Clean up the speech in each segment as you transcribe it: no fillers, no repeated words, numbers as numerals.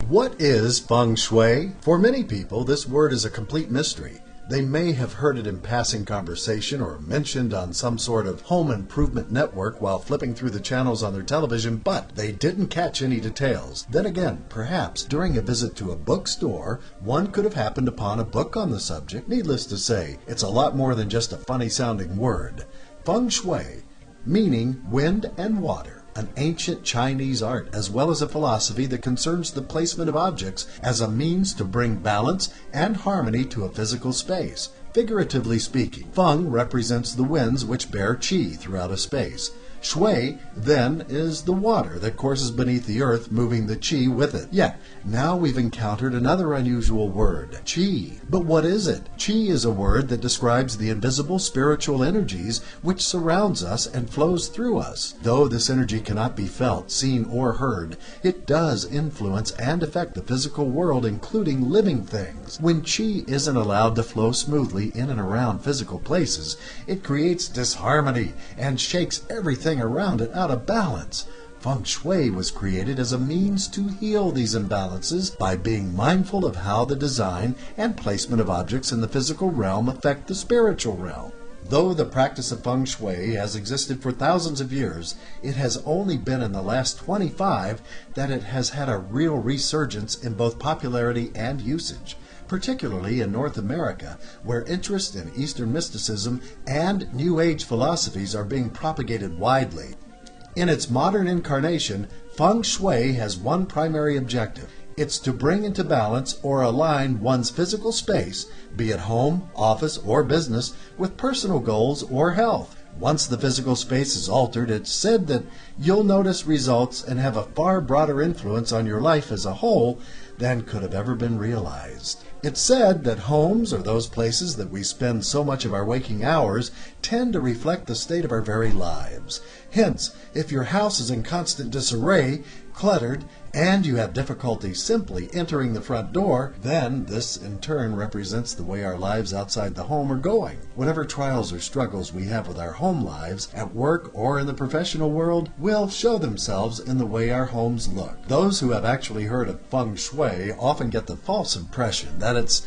What is Feng Shui? For many people, this word is a complete mystery. They may have heard it in passing conversation or mentioned on some sort of home improvement network while flipping through the channels on their television, but they didn't catch any details. Then again, perhaps during a visit to a bookstore, one could have happened upon a book on the subject. Needless to say, it's a lot more than just a funny-sounding word. Feng Shui, meaning wind and water. An ancient Chinese art as well as a philosophy that concerns the placement of objects as a means to bring balance and harmony to a physical space. Figuratively speaking, Feng represents the winds which bear qi throughout a space. Shui, then, is the water that courses beneath the earth, moving the qi with it. Yet, now we've encountered another unusual word, qi. But what is it? Qi is a word that describes the invisible spiritual energies which surrounds us and flows through us. Though this energy cannot be felt, seen, or heard, it does influence and affect the physical world, including living things. When qi isn't allowed to flow smoothly in and around physical places, it creates disharmony and shakes everything around it out of balance. Feng Shui was created as a means to heal these imbalances by being mindful of how the design and placement of objects in the physical realm affect the spiritual realm. Though the practice of Feng Shui has existed for thousands of years, it has only been in the last 25 that it has had a real resurgence in both popularity and usage, particularly in North America, where interest in Eastern mysticism and New Age philosophies are being propagated widely. In its modern incarnation, Feng Shui has one primary objective. It's to bring into balance or align one's physical space, be it home, office, or business, with personal goals or health. Once the physical space is altered, it's said that you'll notice results and have a far broader influence on your life as a whole than could have ever been realized. It's said that homes, or those places that we spend so much of our waking hours, tend to reflect the state of our very lives. Hence, if your house is in constant disarray, cluttered, and you have difficulty simply entering the front door, then this in turn represents the way our lives outside the home are going. Whatever trials or struggles we have with our home lives, at work or in the professional world, will show themselves in the way our homes look. Those who have actually heard of Feng Shui often get the false impression that it's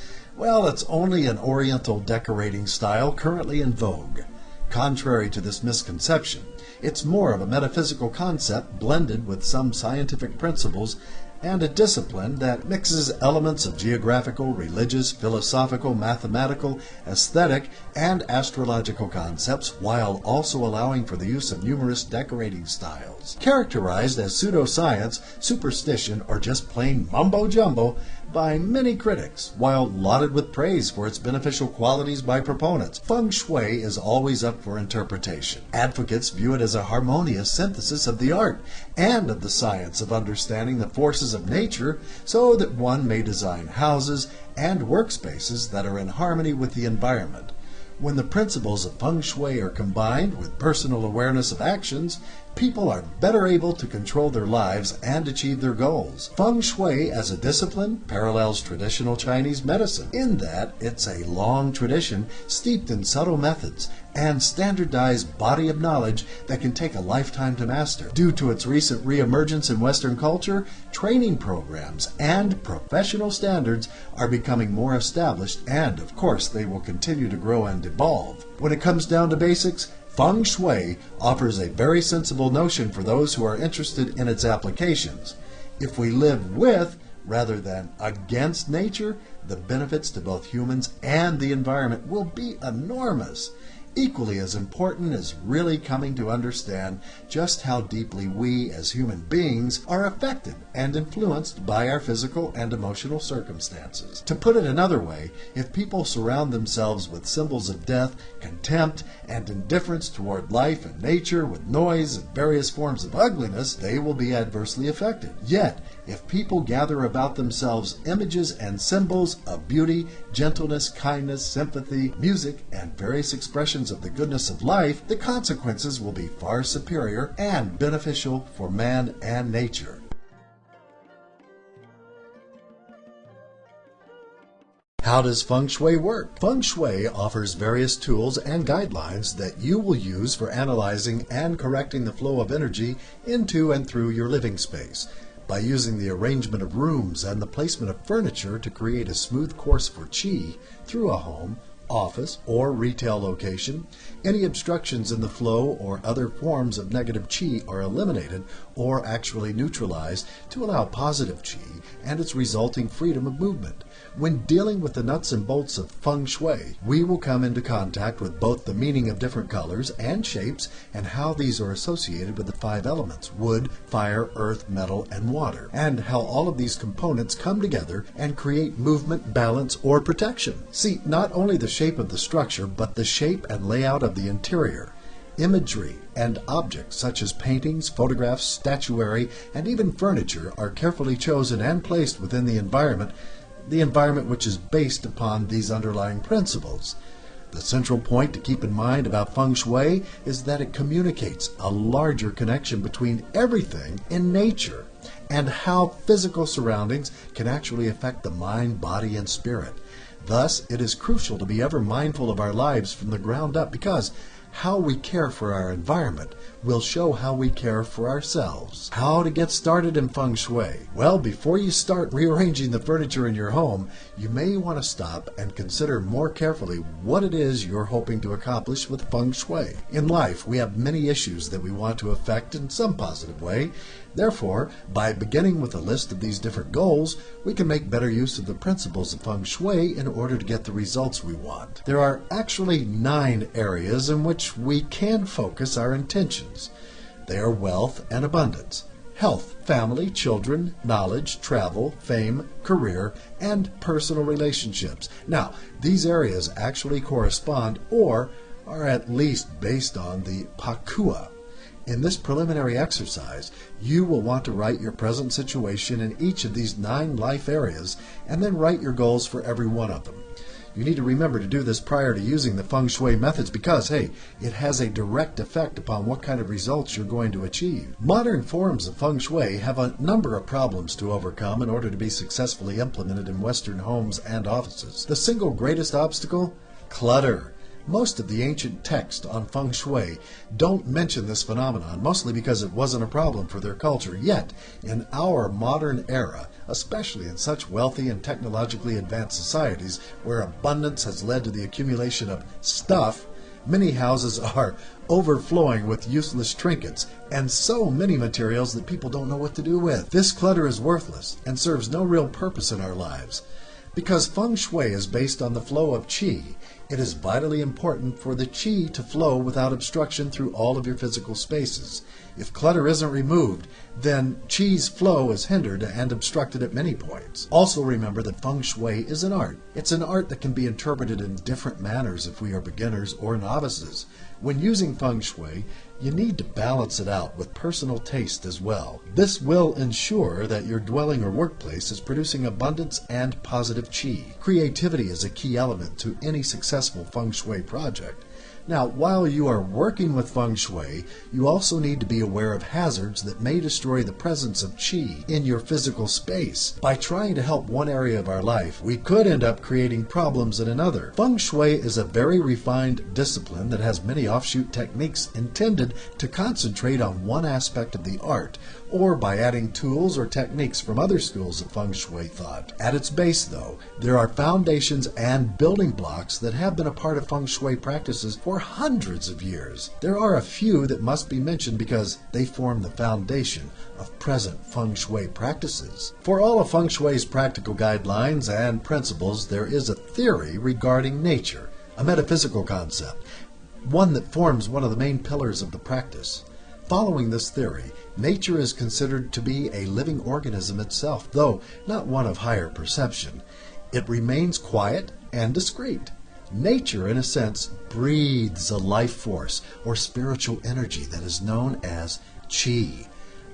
only an Oriental decorating style currently in vogue. Contrary to this misconception, it's more of a metaphysical concept blended with some scientific principles and a discipline that mixes elements of geographical, religious, philosophical, mathematical, aesthetic, and astrological concepts, while also allowing for the use of numerous decorating styles. Characterized as pseudoscience, superstition, or just plain mumbo-jumbo by many critics, while lauded with praise for its beneficial qualities by proponents, Feng Shui is always up for interpretation. Advocates view it as a harmonious synthesis of the art and of the science of understanding the forces of nature so that one may design houses and workspaces that are in harmony with the environment. When the principles of Feng Shui are combined with personal awareness of actions, people are better able to control their lives and achieve their goals. Feng Shui as a discipline parallels traditional Chinese medicine in that it's a long tradition steeped in subtle methods and standardized body of knowledge that can take a lifetime to master. Due to its recent reemergence in Western culture, training programs and professional standards are becoming more established, and of course they will continue to grow and evolve. When it comes down to basics, Feng Shui offers a very sensible notion for those who are interested in its applications. If we live with, rather than against nature, the benefits to both humans and the environment will be enormous. Equally as important is really coming to understand just how deeply we as human beings are affected and influenced by our physical and emotional circumstances. To put it another way, if people surround themselves with symbols of death, contempt, and indifference toward life and nature with noise and various forms of ugliness, they will be adversely affected. Yet, if people gather about themselves images and symbols of beauty, gentleness, kindness, sympathy, music, and various expressions of the goodness of life, the consequences will be far superior and beneficial for man and nature. How does Feng Shui work? Feng Shui offers various tools and guidelines that you will use for analyzing and correcting the flow of energy into and through your living space. by using the arrangement of rooms and the placement of furniture to create a smooth course for qi through a home, office, or retail location. Any obstructions in the flow or other forms of negative qi are eliminated or actually neutralized to allow positive qi and its resulting freedom of movement. When dealing with the nuts and bolts of Feng Shui, we will come into contact with both the meaning of different colors and shapes and how these are associated with the 5 elements: wood, fire, earth, metal, and water, and how all of these components come together and create movement, balance, or protection. See, not only the shape of the structure, but the shape and layout of the interior. Imagery and objects such as paintings, photographs, statuary, and even furniture are carefully chosen and placed within the environment which is based upon these underlying principles. The central point to keep in mind about Feng Shui is that it communicates a larger connection between everything in nature and how physical surroundings can actually affect the mind, body, and spirit. Thus, it is crucial to be ever mindful of our lives from the ground up, because how we care for our environment will show how we care for ourselves. How to get started in Feng Shui? Well, before you start rearranging the furniture in your home, you may want to stop and consider more carefully what it is you're hoping to accomplish with Feng Shui. In life, we have many issues that we want to affect in some positive way. Therefore, by beginning with a list of these different goals, we can make better use of the principles of Feng Shui in order to get the results we want. There are actually 9 areas in which we can focus our intentions. They are wealth and abundance, health, family, children, knowledge, travel, fame, career, and personal relationships. Now, these areas actually correspond or are at least based on the Pakua. In this preliminary exercise, you will want to write your present situation in each of these 9 life areas and then write your goals for every one of them. You need to remember to do this prior to using the Feng Shui methods because, hey, it has a direct effect upon what kind of results you're going to achieve. Modern forms of Feng Shui have a number of problems to overcome in order to be successfully implemented in Western homes and offices. The single greatest obstacle? Clutter. Most of the ancient texts on Feng Shui don't mention this phenomenon, mostly because it wasn't a problem for their culture. Yet, in our modern era, especially in such wealthy and technologically advanced societies where abundance has led to the accumulation of stuff, many houses are overflowing with useless trinkets and so many materials that people don't know what to do with. This clutter is worthless and serves no real purpose in our lives. Because Feng Shui is based on the flow of qi, it is vitally important for the qi to flow without obstruction through all of your physical spaces. If clutter isn't removed, then qi's flow is hindered and obstructed at many points. Also remember that Feng Shui is an art. It's an art that can be interpreted in different manners if we are beginners or novices. When using Feng Shui, you need to balance it out with personal taste as well. This will ensure that your dwelling or workplace is producing abundance and positive qi. Creativity is a key element to any successful Feng Shui project. Now, while you are working with Feng Shui, you also need to be aware of hazards that may destroy the presence of qi in your physical space. By trying to help one area of our life, we could end up creating problems in another. Feng Shui is a very refined discipline that has many offshoot techniques intended to concentrate on one aspect of the art, or by adding tools or techniques from other schools of Feng Shui thought. At its base, though, there are foundations and building blocks that have been a part of Feng Shui practices for hundreds of years. There are a few that must be mentioned because they form the foundation of present Feng Shui practices. For all of Feng Shui's practical guidelines and principles, there is a theory regarding nature, a metaphysical concept, one that forms one of the main pillars of the practice. Following this theory, nature is considered to be a living organism itself, though not one of higher perception. It remains quiet and discreet. Nature, in a sense, breathes a life force or spiritual energy that is known as qi.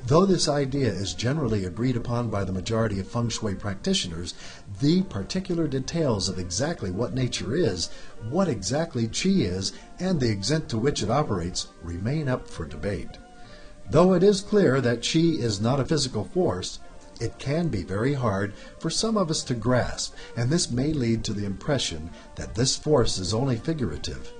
Though this idea is generally agreed upon by the majority of Feng Shui practitioners, the particular details of exactly what nature is, what exactly qi is, and the extent to which it operates remain up for debate. Though it is clear that qi is not a physical force, it can be very hard for some of us to grasp, and this may lead to the impression that this force is only figurative.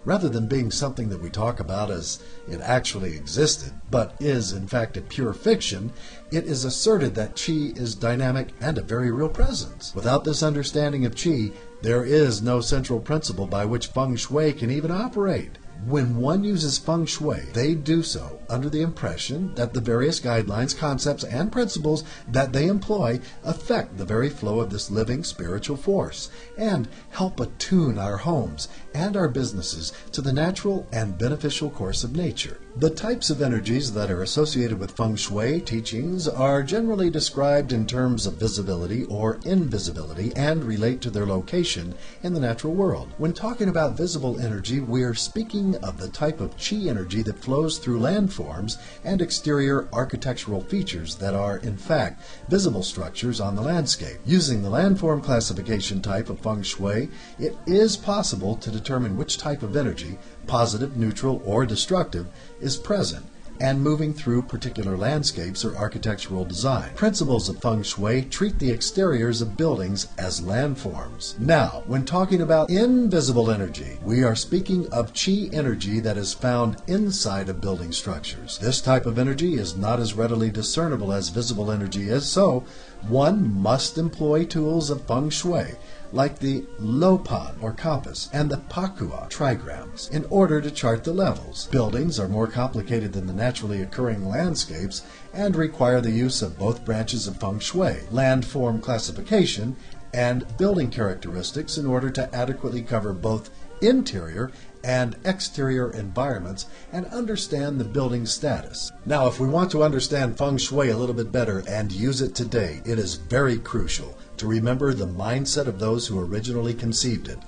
Rather than being something that we talk about as it actually existed, but is in fact a pure fiction, it is asserted that qi is dynamic and a very real presence. Without this understanding of qi, there is no central principle by which Feng Shui can even operate. When one uses Feng Shui, they do so under the impression that the various guidelines, concepts, and principles that they employ affect the very flow of this living spiritual force and help attune our homes and our businesses to the natural and beneficial course of nature. The types of energies that are associated with Feng Shui teachings are generally described in terms of visibility or invisibility and relate to their location in the natural world. When talking about visible energy, we are speaking of the type of qi energy that flows through landforms and exterior architectural features that are, in fact, visible structures on the landscape. Using the landform classification type of Feng Shui, it is possible to determine which type of energy, positive, neutral, or destructive, is present and moving through particular landscapes or architectural design. Principles of Feng Shui treat the exteriors of buildings as landforms. Now, when talking about invisible energy, we are speaking of qi energy that is found inside of building structures. This type of energy is not as readily discernible as visible energy is, so one must employ tools of Feng Shui like the lopan or compass and the pakua trigrams in order to chart the levels. Buildings are more complicated than the naturally occurring landscapes and require the use of both branches of Feng Shui, landform classification and building characteristics, in order to adequately cover both interior and exterior environments and understand the building status. Now, if we want to understand Feng Shui a little bit better and use it today, it is very crucial to remember the mindset of those who originally conceived it.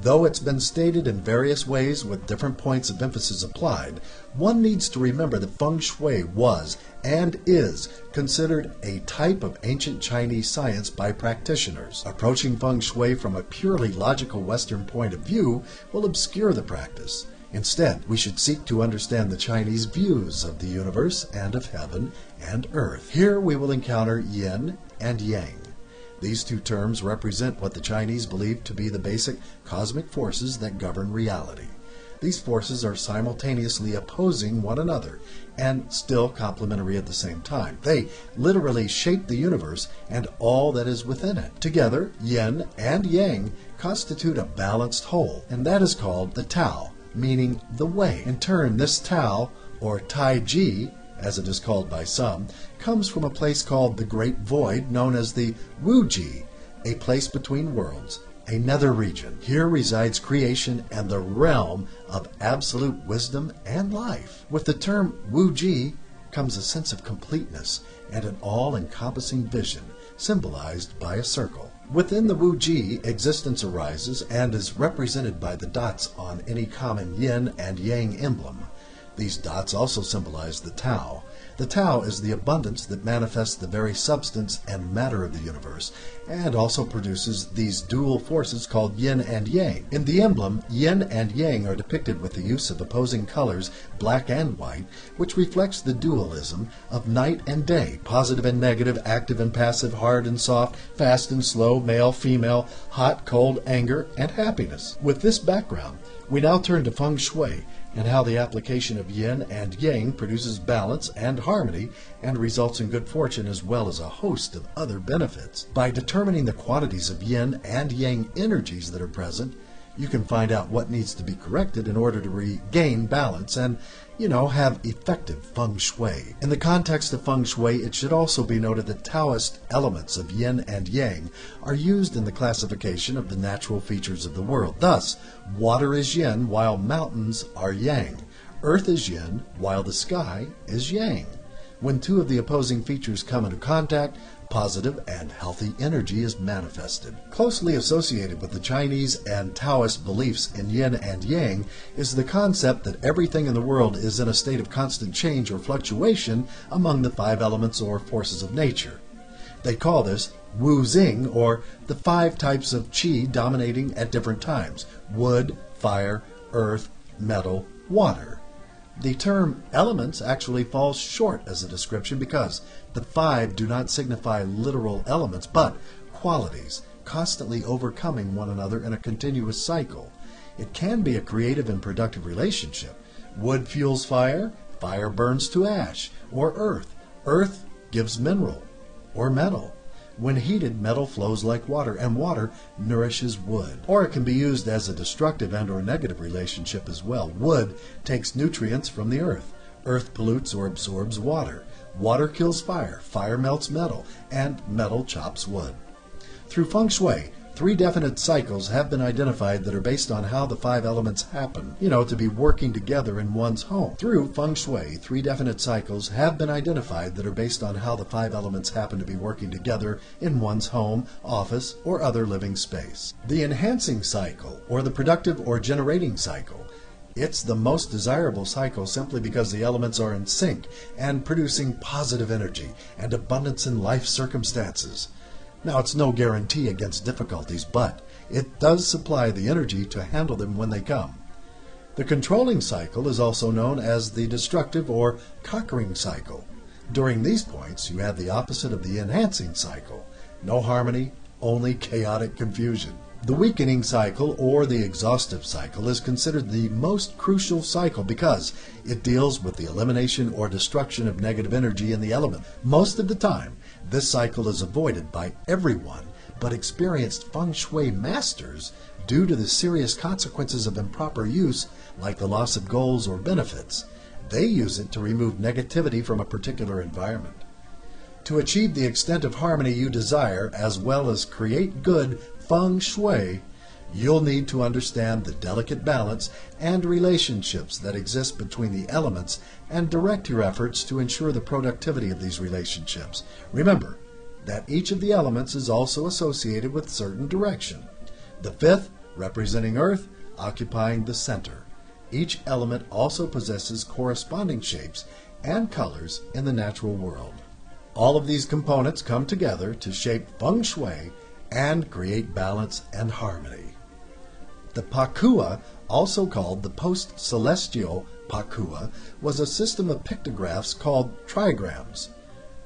Though it's been stated in various ways with different points of emphasis applied, one needs to remember that Feng Shui was and is considered a type of ancient Chinese science by practitioners. Approaching Feng Shui from a purely logical Western point of view will obscure the practice. Instead, we should seek to understand the Chinese views of the universe and of heaven and earth. Here we will encounter yin and yang. These two terms represent what the Chinese believe to be the basic cosmic forces that govern reality. These forces are simultaneously opposing one another and still complementary at the same time. They literally shape the universe and all that is within it. Together, yin and yang constitute a balanced whole, and that is called the Tao, meaning the way. In turn, this Tao, or Tai Chi, as it is called by some, comes from a place called the Great Void, known as the Wu Ji, a place between worlds, a nether region. Here resides creation and the realm of absolute wisdom and life. With the term Wu Ji comes a sense of completeness and an all-encompassing vision, symbolized by a circle. Within the Wu Ji, existence arises and is represented by the dots on any common yin and yang emblem. These dots also symbolize the Tao. The Tao is the abundance that manifests the very substance and matter of the universe, and also produces these dual forces called yin and yang. In the emblem, yin and yang are depicted with the use of opposing colors, black and white, which reflects the dualism of night and day, positive and negative, active and passive, hard and soft, fast and slow, male, female, hot, cold, anger, and happiness. With this background, we now turn to Feng Shui and how the application of yin and yang produces balance and harmony and results in good fortune as well as a host of other benefits. By determining the quantities of yin and yang energies that are present, you can find out what needs to be corrected in order to regain balance and, have effective Feng Shui. In the context of Feng Shui, it should also be noted that Taoist elements of yin and yang are used in the classification of the natural features of the world. Thus, water is yin while mountains are yang. Earth is yin while the sky is yang. When two of the opposing features come into contact, positive and healthy energy is manifested. Closely associated with the Chinese and Taoist beliefs in yin and yang is the concept that everything in the world is in a state of constant change or fluctuation among the five elements or forces of nature. They call this Wu Xing, or the five types of qi dominating at different times: wood, fire, earth, metal, water. The term elements actually falls short as a description because the five do not signify literal elements, but qualities, constantly overcoming one another in a continuous cycle. It can be a creative and productive relationship. Wood fuels fire, fire burns to ash, or earth. Earth gives mineral or metal. When heated, metal flows like water, and water nourishes wood. Or it can be used as a destructive and or negative relationship as well. Wood takes nutrients from the earth. Earth pollutes or absorbs water. Water kills fire. Fire melts metal, and metal chops wood. Through Feng Shui, 3 definite cycles have been identified that are based on how the 5 elements happen, to be working together in one's home. Through Feng Shui, 3 definite cycles have been identified that are based on how the 5 elements happen to be working together in one's home, office, or other living space. The enhancing cycle, or the productive or generating cycle, it's the most desirable cycle simply because the elements are in sync and producing positive energy and abundance in life circumstances. Now, it's no guarantee against difficulties, but it does supply the energy to handle them when they come. The controlling cycle is also known as the destructive or conquering cycle. During these points, you have the opposite of the enhancing cycle. No harmony, only chaotic confusion. The weakening cycle, or the exhaustive cycle, is considered the most crucial cycle because it deals with the elimination or destruction of negative energy in the element. Most of the time, this cycle is avoided by everyone but experienced Feng Shui masters due to the serious consequences of improper use, like the loss of goals or benefits. They use it to remove negativity from a particular environment. To achieve the extent of harmony you desire, as well as create good Feng Shui, you'll need to understand the delicate balance and relationships that exist between the elements and direct your efforts to ensure the productivity of these relationships. Remember that each of the elements is also associated with certain direction. The 5th, representing Earth, occupying the center. Each element also possesses corresponding shapes and colors in the natural world. All of these components come together to shape Feng Shui and create balance and harmony. The Pakua, also called the post-celestial Pakua, was a system of pictographs called trigrams,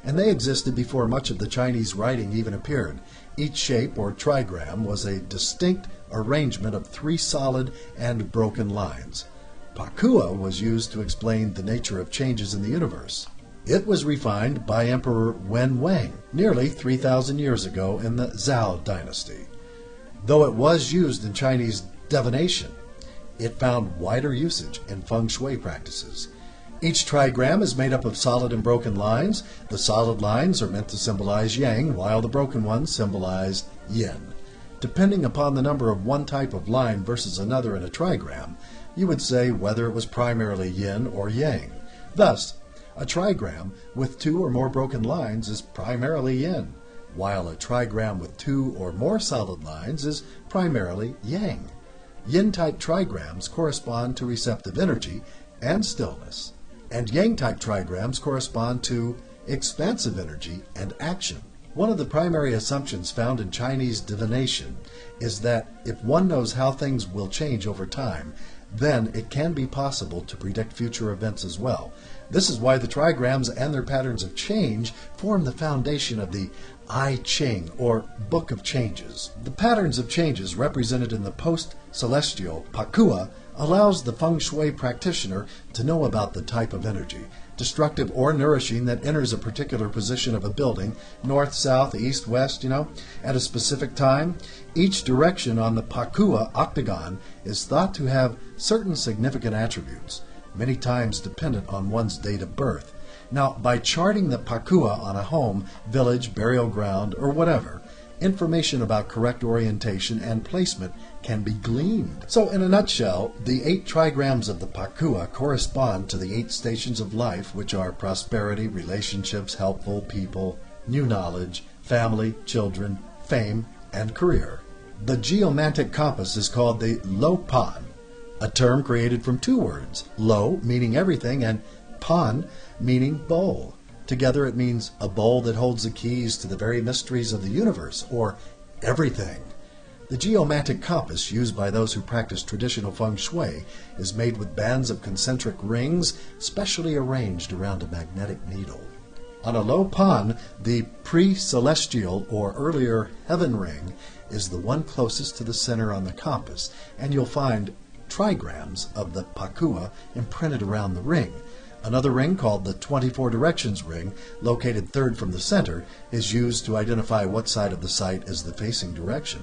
and they existed before much of the Chinese writing even appeared. Each shape or trigram was a distinct arrangement of 3 solid and broken lines. Pakua was used to explain the nature of changes in the universe. It was refined by Emperor Wen Wang nearly 3,000 years ago in the Zhou dynasty. Though it was used in Chinese divination, it found wider usage in Feng Shui practices. Each trigram is made up of solid and broken lines. The solid lines are meant to symbolize yang, while the broken ones symbolize yin. Depending upon the number of one type of line versus another in a trigram, you would say whether it was primarily yin or yang. Thus, a trigram with 2 or more broken lines is primarily yin, while a trigram with 2 or more solid lines is primarily yang. Yin-type trigrams correspond to receptive energy and stillness, and yang-type trigrams correspond to expansive energy and action. One of the primary assumptions found in Chinese divination is that if one knows how things will change over time, then it can be possible to predict future events as well. This is why the trigrams and their patterns of change form the foundation of the I Ching, or Book of Changes. The patterns of changes represented in the post-celestial Pakua allows the Feng Shui practitioner to know about the type of energy, destructive or nourishing, that enters a particular position of a building, north, south, east, west, at a specific time. Each direction on the Pakua octagon is thought to have certain significant attributes, many times dependent on one's date of birth. Now, by charting the Pakua on a home, village, burial ground, or whatever, information about correct orientation and placement can be gleaned. So, in a nutshell, the 8 trigrams of the Pakua correspond to the 8 stations of life, which are prosperity, relationships, helpful people, new knowledge, family, children, fame, and career. The geomantic compass is called the Lo Pan, a term created from 2 words, Lo meaning everything and Pan meaning bowl. Together it means a bowl that holds the keys to the very mysteries of the universe, or everything. The geomantic compass used by those who practice traditional Feng Shui is made with bands of concentric rings specially arranged around a magnetic needle. On a low pan, the pre-celestial or earlier heaven ring is the one closest to the center on the compass, and you'll find trigrams of the pakua imprinted around the ring. Another ring, called the 24 directions ring, located third from the center, is used to identify what side of the site is the facing direction.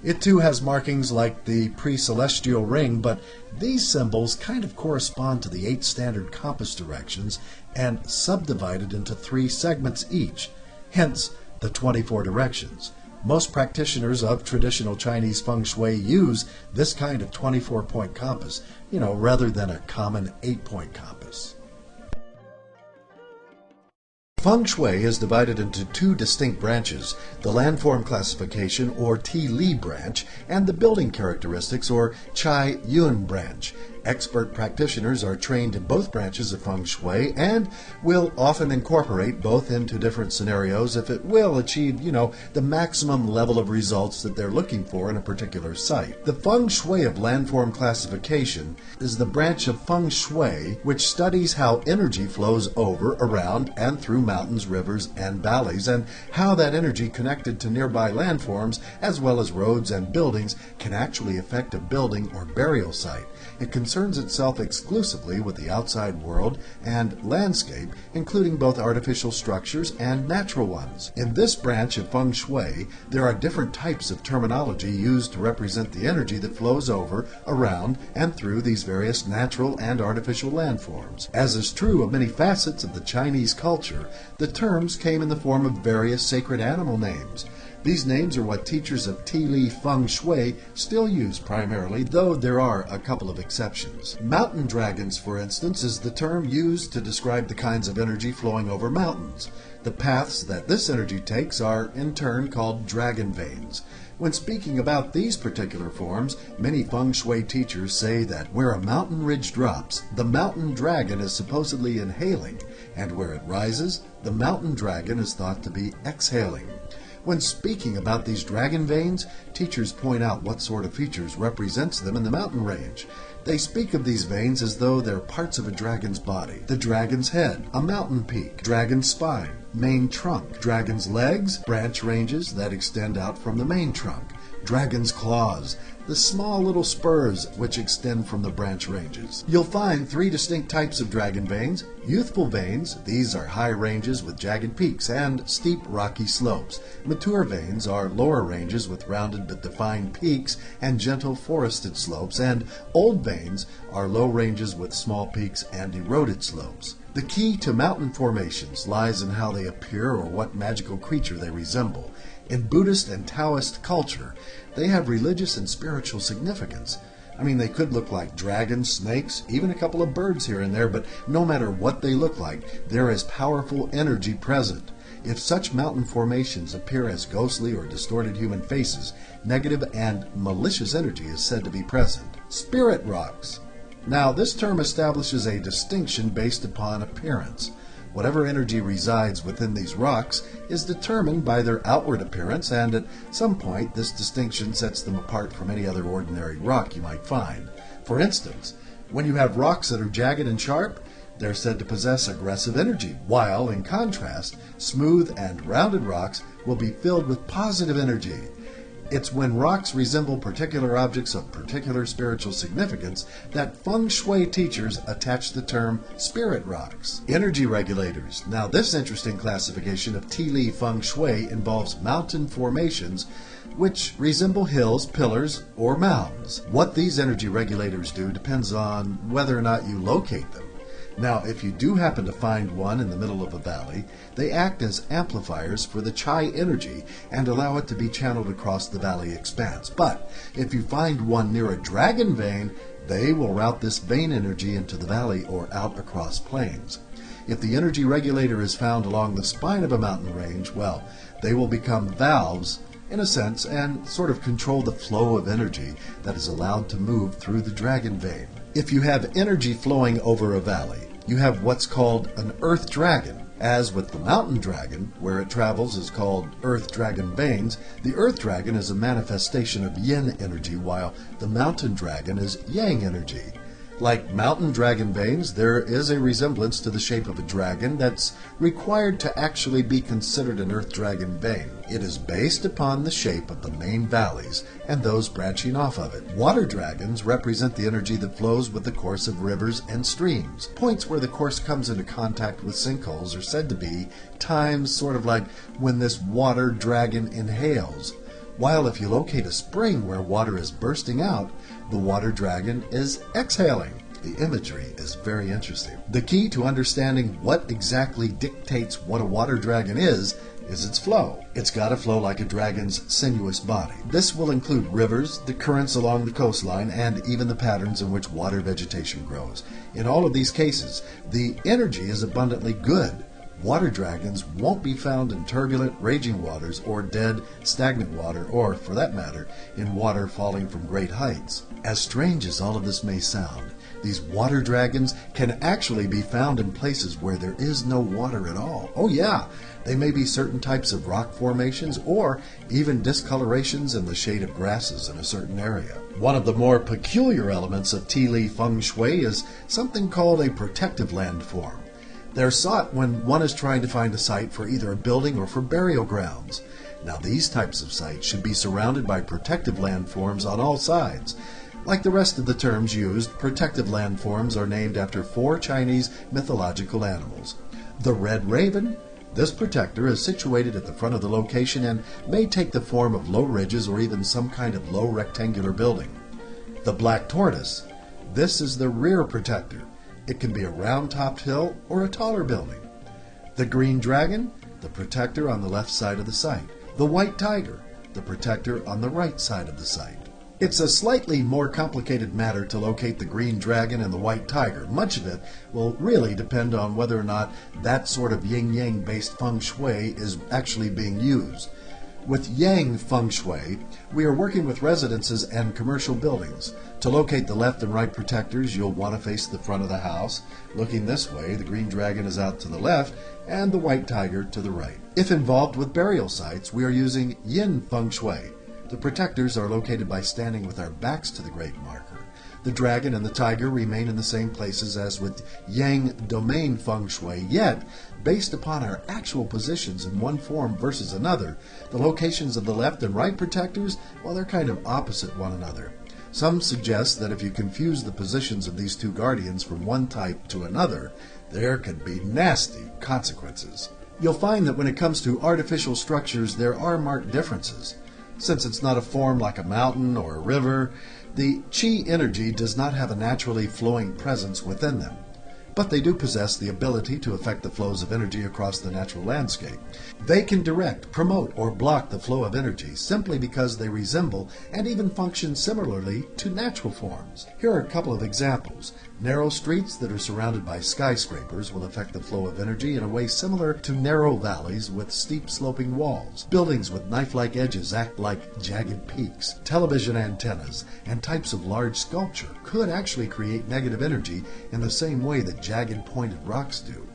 It too has markings like the pre-celestial ring, but these symbols kind of correspond to the 8 standard compass directions and subdivided into 3 segments each, hence the 24 directions. Most practitioners of traditional Chinese Feng Shui use this kind of 24-point compass, rather than a common 8-point compass. Feng Shui is divided into 2 distinct branches, the landform classification or Ti Li branch and the building characteristics or Chai Yun branch. Expert practitioners are trained in both branches of Feng Shui and will often incorporate both into different scenarios if it will achieve, the maximum level of results that they're looking for in a particular site. The Feng Shui of landform classification is the branch of Feng Shui which studies how energy flows over, around, and through mountains, rivers, and valleys, and how that energy connected to nearby landforms as well as roads and buildings can actually affect a building or burial site. It concerns itself exclusively with the outside world and landscape, including both artificial structures and natural ones. In this branch of Feng Shui, there are different types of terminology used to represent the energy that flows over, around, and through these various natural and artificial landforms. As is true of many facets of the Chinese culture, the terms came in the form of various sacred animal names. These names are what teachers of Ti Li Feng Shui still use primarily, though there are a couple of exceptions. Mountain dragons, for instance, is the term used to describe the kinds of energy flowing over mountains. The paths that this energy takes are in turn called dragon veins. When speaking about these particular forms, many Feng Shui teachers say that where a mountain ridge drops, the mountain dragon is supposedly inhaling, and where it rises, the mountain dragon is thought to be exhaling. When speaking about these dragon veins, teachers point out what sort of features represents them in the mountain range. They speak of these veins as though they're parts of a dragon's body. The dragon's head, a mountain peak, dragon's spine, main trunk, dragon's legs, branch ranges that extend out from the main trunk, dragon's claws, the small little spurs which extend from the branch ranges. You'll find 3 distinct types of dragon veins. Youthful veins, these are high ranges with jagged peaks and steep rocky slopes. Mature veins are lower ranges with rounded but defined peaks and gentle forested slopes, and old veins are low ranges with small peaks and eroded slopes. The key to mountain formations lies in how they appear or what magical creature they resemble. In Buddhist and Taoist culture, they have religious and spiritual significance. They could look like dragons, snakes, even a couple of birds here and there, but no matter what they look like, there is powerful energy present. If such mountain formations appear as ghostly or distorted human faces, negative and malicious energy is said to be present. Spirit rocks. Now, this term establishes a distinction based upon appearance. Whatever energy resides within these rocks is determined by their outward appearance, and at some point this distinction sets them apart from any other ordinary rock you might find. For instance, when you have rocks that are jagged and sharp, they're said to possess aggressive energy, while, in contrast, smooth and rounded rocks will be filled with positive energy. It's when rocks resemble particular objects of particular spiritual significance that Feng Shui teachers attach the term spirit rocks. Energy regulators. Now, this interesting classification of Ti Li Feng Shui involves mountain formations which resemble hills, pillars, or mounds. What these energy regulators do depends on whether or not you locate them. Now, if you do happen to find one in the middle of a valley, they act as amplifiers for the Chai energy and allow it to be channeled across the valley expanse. But if you find one near a dragon vein, they will route this vein energy into the valley or out across plains. If the energy regulator is found along the spine of a mountain range, well, they will become valves, in a sense, and sort of control the flow of energy that is allowed to move through the dragon vein. If you have energy flowing over a valley, you have what's called an earth dragon. As with the mountain dragon, where it travels is called earth dragon veins, the earth dragon is a manifestation of yin energy, while the mountain dragon is yang energy. Like mountain dragon veins, there is a resemblance to the shape of a dragon that's required to actually be considered an earth dragon vein. It is based upon the shape of the main valleys and those branching off of it. Water dragons represent the energy that flows with the course of rivers and streams. Points where the course comes into contact with sinkholes are said to be times sort of like when this water dragon inhales. While if you locate a spring where water is bursting out, the water dragon is exhaling. The imagery is very interesting. The key to understanding what exactly dictates what a water dragon is its flow. It's got to flow like a dragon's sinuous body. This will include rivers, the currents along the coastline, and even the patterns in which water vegetation grows. In all of these cases, the energy is abundantly good. Water dragons won't be found in turbulent, raging waters or dead, stagnant water, or, for that matter, in water falling from great heights. As strange as all of this may sound, these water dragons can actually be found in places where there is no water at all. Oh yeah, they may be certain types of rock formations or even discolorations in the shade of grasses in a certain area. One of the more peculiar elements of tea leaf feng shui is something called a protective landform. They're sought when one is trying to find a site for either a building or for burial grounds. Now these types of sites should be surrounded by protective landforms on all sides. Like the rest of the terms used, protective landforms are named after 4 Chinese mythological animals. The red raven. This protector is situated at the front of the location and may take the form of low ridges or even some kind of low rectangular building. The black tortoise. This is the rear protector. It can be a round-topped hill or a taller building. The green dragon, the protector on the left side of the site. The white tiger, the protector on the right side of the site. It's a slightly more complicated matter to locate the green dragon and the white tiger. Much of it will really depend on whether or not that sort of yin-yang based feng shui is actually being used. With Yang Feng Shui, we are working with residences and commercial buildings. To locate the left and right protectors, you'll want to face the front of the house. Looking this way, the green dragon is out to the left and the white tiger to the right. If involved with burial sites, we are using Yin Feng Shui. The protectors are located by standing with our backs to the great marker. The dragon and the tiger remain in the same places as with Yang Domain Feng Shui, yet, based upon our actual positions in one form versus another, the locations of the left and right protectors, well, they're kind of opposite one another. Some suggest that if you confuse the positions of these 2 guardians from one type to another, there could be nasty consequences. You'll find that when it comes to artificial structures, there are marked differences. Since it's not a form like a mountain or a river, the Qi energy does not have a naturally flowing presence within them, but they do possess the ability to affect the flows of energy across the natural landscape. They can direct, promote, or block the flow of energy simply because they resemble and even function similarly to natural forms. Here are a couple of examples. Narrow streets that are surrounded by skyscrapers will affect the flow of energy in a way similar to narrow valleys with steep sloping walls. Buildings with knife-like edges act like jagged peaks. Television antennas and types of large sculpture could actually create negative energy in the same way that jagged pointed rocks do.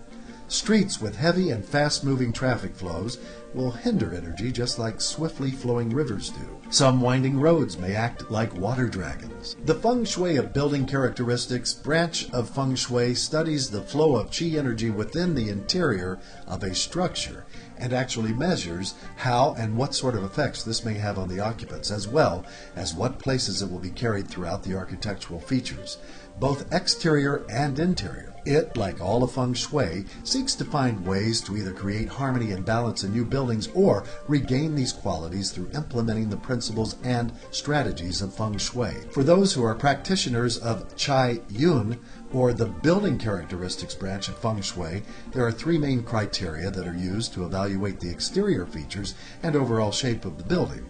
Streets with heavy and fast-moving traffic flows will hinder energy just like swiftly flowing rivers do. Some winding roads may act like water dragons. The Feng Shui of Building Characteristics branch of Feng Shui studies the flow of Qi energy within the interior of a structure and actually measures how and what sort of effects this may have on the occupants, as well as what places it will be carried throughout the architectural features, both exterior and interior. It, like all of Feng Shui, seeks to find ways to either create harmony and balance in new buildings or regain these qualities through implementing the principles and strategies of Feng Shui. For those who are practitioners of Chai Yun, or the Building Characteristics branch of Feng Shui, there are 3 main criteria that are used to evaluate the exterior features and overall shape of the building.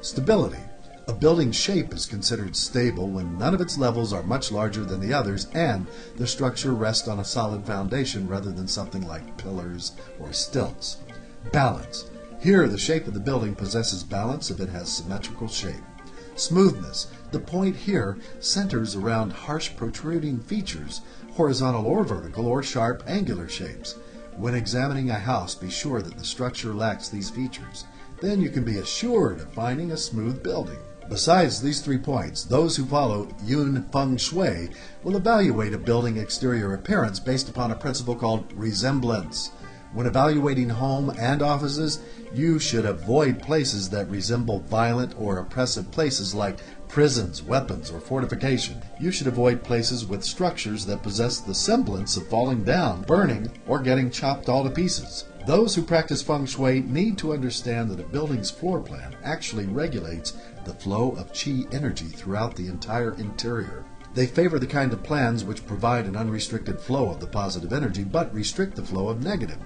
Stability. A building's shape is considered stable when none of its levels are much larger than the others and the structure rests on a solid foundation rather than something like pillars or stilts. Balance. Here, the shape of the building possesses balance if it has symmetrical shape. Smoothness. The point here centers around harsh protruding features, horizontal or vertical, or sharp angular shapes. When examining a house, be sure that the structure lacks these features. Then you can be assured of finding a smooth building. Besides these 3 points, those who follow Yun Feng Shui will evaluate a building exterior appearance based upon a principle called resemblance. When evaluating home and offices, you should avoid places that resemble violent or oppressive places like prisons, weapons, or fortification. You should avoid places with structures that possess the semblance of falling down, burning, or getting chopped all to pieces. Those who practice Feng Shui need to understand that a building's floor plan actually regulates the flow of Qi energy throughout the entire interior. They favor the kind of plans which provide an unrestricted flow of the positive energy but restrict the flow of negative.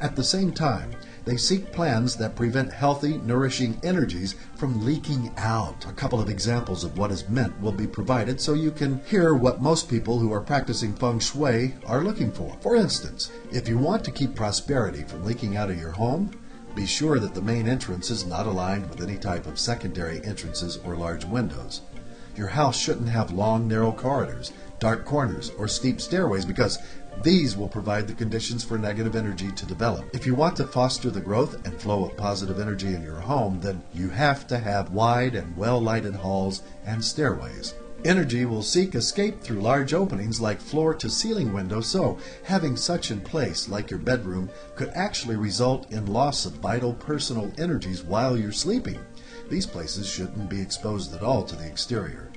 At the same time, they seek plans that prevent healthy, nourishing energies from leaking out. A couple of examples of what is meant will be provided so you can hear what most people who are practicing Feng Shui are looking for. For instance, if you want to keep prosperity from leaking out of your home, be sure that the main entrance is not aligned with any type of secondary entrances or large windows. Your house shouldn't have long, narrow corridors, dark corners, or steep stairways because these will provide the conditions for negative energy to develop. If you want to foster the growth and flow of positive energy in your home, then you have to have wide and well-lighted halls and stairways. Energy will seek escape through large openings like floor-to-ceiling windows, so having such in place, like your bedroom, could actually result in loss of vital personal energies while you're sleeping. These places shouldn't be exposed at all to the exterior.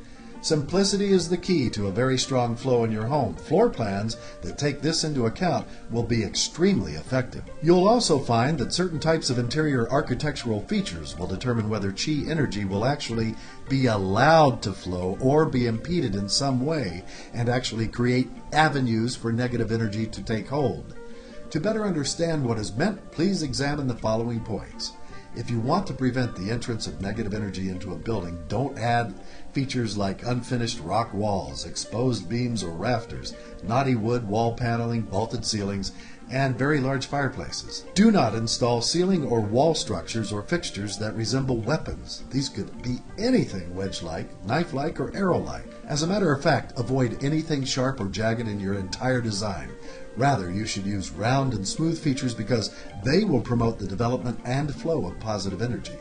Simplicity is the key to a very strong flow in your home. Floor plans that take this into account will be extremely effective. You'll also find that certain types of interior architectural features will determine whether Qi energy will actually be allowed to flow or be impeded in some way and actually create avenues for negative energy to take hold. To better understand what is meant, please examine the following points. If you want to prevent the entrance of negative energy into a building, don't add features like unfinished rock walls, exposed beams or rafters, knotty wood wall paneling, vaulted ceilings, and very large fireplaces. Do not install ceiling or wall structures or fixtures that resemble weapons. These could be anything wedge-like, knife-like, or arrow-like. As a matter of fact, avoid anything sharp or jagged in your entire design. Rather, you should use round and smooth features because they will promote the development and flow of positive energy.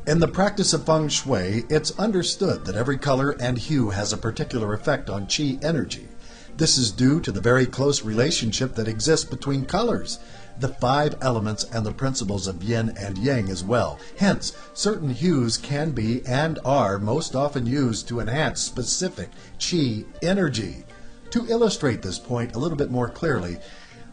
In the practice of Feng Shui, it's understood that every color and hue has a particular effect on Qi energy. This is due to the very close relationship that exists between colors, the 5 elements and the principles of yin and yang as well. Hence, certain hues can be and are most often used to enhance specific Qi energy. To illustrate this point a little bit more clearly,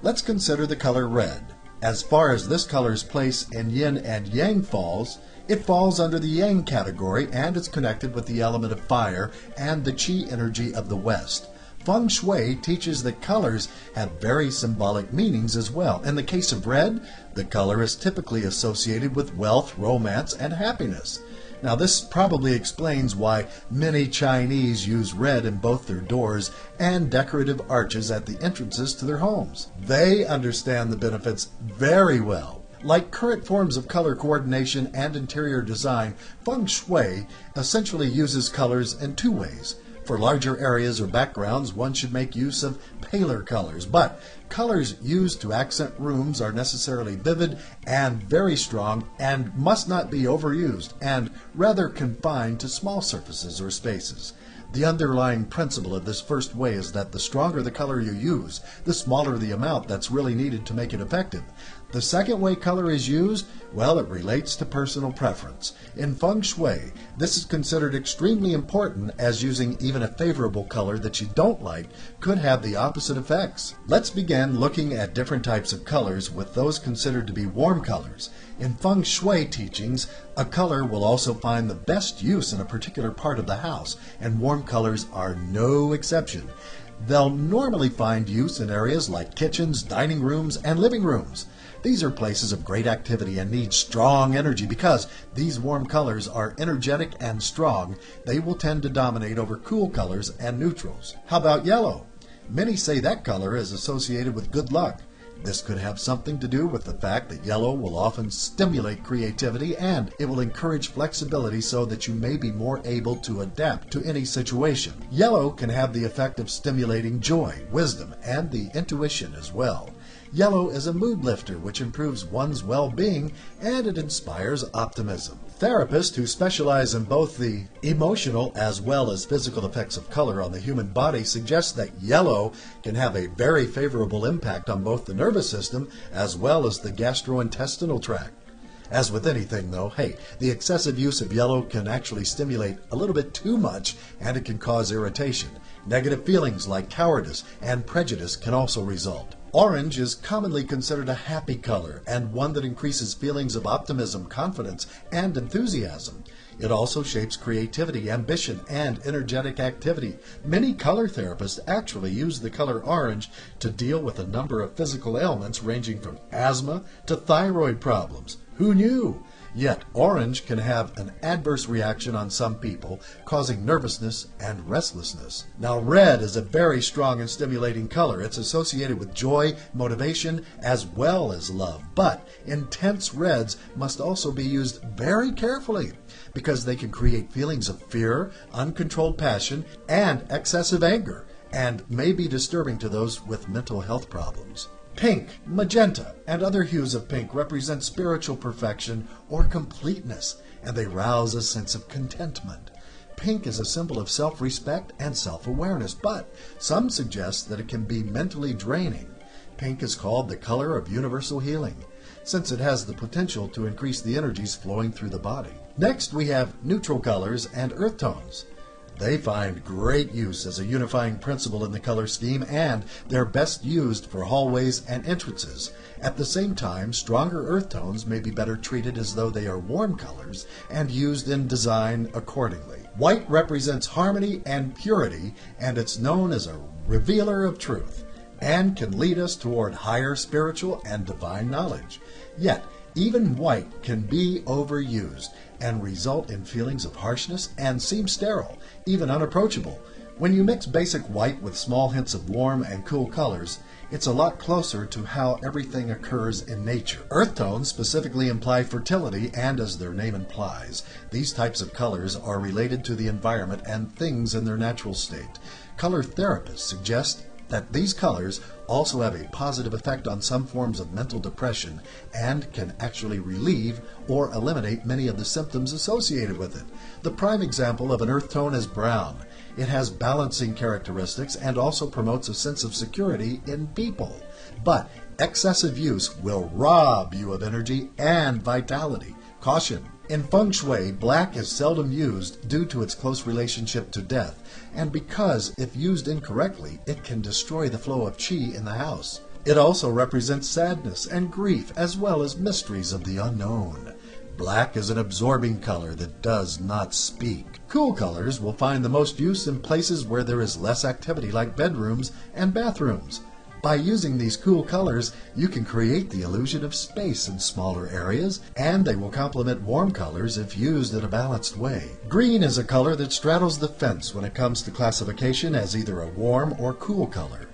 let's consider the color red. As far as this color's place in yin and yang falls, it falls under the yang category and is connected with the element of fire and the Qi energy of the West. Feng Shui teaches that colors have very symbolic meanings as well. In the case of red, the color is typically associated with wealth, romance, and happiness. Now, this probably explains why many Chinese use red in both their doors and decorative arches at the entrances to their homes. They understand the benefits very well. Like current forms of color coordination and interior design, Feng Shui essentially uses colors in 2 ways. For larger areas or backgrounds, one should make use of paler colors, but colors used to accent rooms are necessarily vivid and very strong and must not be overused and rather confined to small surfaces or spaces. The underlying principle of this first way is that the stronger the color you use, the smaller the amount that's really needed to make it effective. The second way color is used, well, it relates to personal preference. In Feng Shui, this is considered extremely important as using even a favorable color that you don't like could have the opposite effects. Let's begin looking at different types of colors with those considered to be warm colors. In Feng Shui teachings, a color will also find the best use in a particular part of the house, and warm colors are no exception. They'll normally find use in areas like kitchens, dining rooms, and living rooms. These are places of great activity and need strong energy. Because these warm colors are energetic and strong, they will tend to dominate over cool colors and neutrals. How about yellow? Many say that color is associated with good luck. This could have something to do with the fact that yellow will often stimulate creativity, and it will encourage flexibility so that you may be more able to adapt to any situation. Yellow can have the effect of stimulating joy, wisdom, and the intuition as well. Yellow is a mood lifter which improves one's well-being, and it inspires optimism. Therapists who specialize in both the emotional as well as physical effects of color on the human body suggest that yellow can have a very favorable impact on both the nervous system as well as the gastrointestinal tract. As with anything though, the excessive use of yellow can actually stimulate a little bit too much, and it can cause irritation. Negative feelings like cowardice and prejudice can also result. Orange is commonly considered a happy color and one that increases feelings of optimism, confidence, and enthusiasm. It also shapes creativity, ambition, and energetic activity. Many color therapists actually use the color orange to deal with a number of physical ailments ranging from asthma to thyroid problems. Who knew? Yet orange can have an adverse reaction on some people, causing nervousness and restlessness. Now red is a very strong and stimulating color. It's associated with joy, motivation, as well as love. But intense reds must also be used very carefully, because they can create feelings of fear, uncontrolled passion, and excessive anger, and may be disturbing to those with mental health problems. Pink, magenta, and other hues of pink represent spiritual perfection or completeness, and they rouse a sense of contentment. Pink is a symbol of self-respect and self-awareness, but some suggest that it can be mentally draining. Pink is called the color of universal healing, since it has the potential to increase the energies flowing through the body. Next, we have neutral colors and earth tones. They find great use as a unifying principle in the color scheme, and they're best used for hallways and entrances. At the same time, stronger earth tones may be better treated as though they are warm colors and used in design accordingly. White represents harmony and purity, and it's known as a revealer of truth, and can lead us toward higher spiritual and divine knowledge. Yet, even white can be overused and result in feelings of harshness and seem sterile, even unapproachable. When you mix basic white with small hints of warm and cool colors, it's a lot closer to how everything occurs in nature. Earth tones specifically imply fertility, and as their name implies, these types of colors are related to the environment and things in their natural state. Color therapists suggest that these colors also have a positive effect on some forms of mental depression and can actually relieve or eliminate many of the symptoms associated with it. The prime example of an earth tone is brown. It has balancing characteristics and also promotes a sense of security in people. But excessive use will rob you of energy and vitality. Caution! In Feng Shui, black is seldom used due to its close relationship to death, and because if used incorrectly, it can destroy the flow of qi in the house. It also represents sadness and grief, as well as mysteries of the unknown. Black is an absorbing color that does not speak. Cool colors will find the most use in places where there is less activity, like bedrooms and bathrooms. By using these cool colors, you can create the illusion of space in smaller areas, and they will complement warm colors if used in a balanced way. Green is a color that straddles the fence when it comes to classification as either a warm or cool color.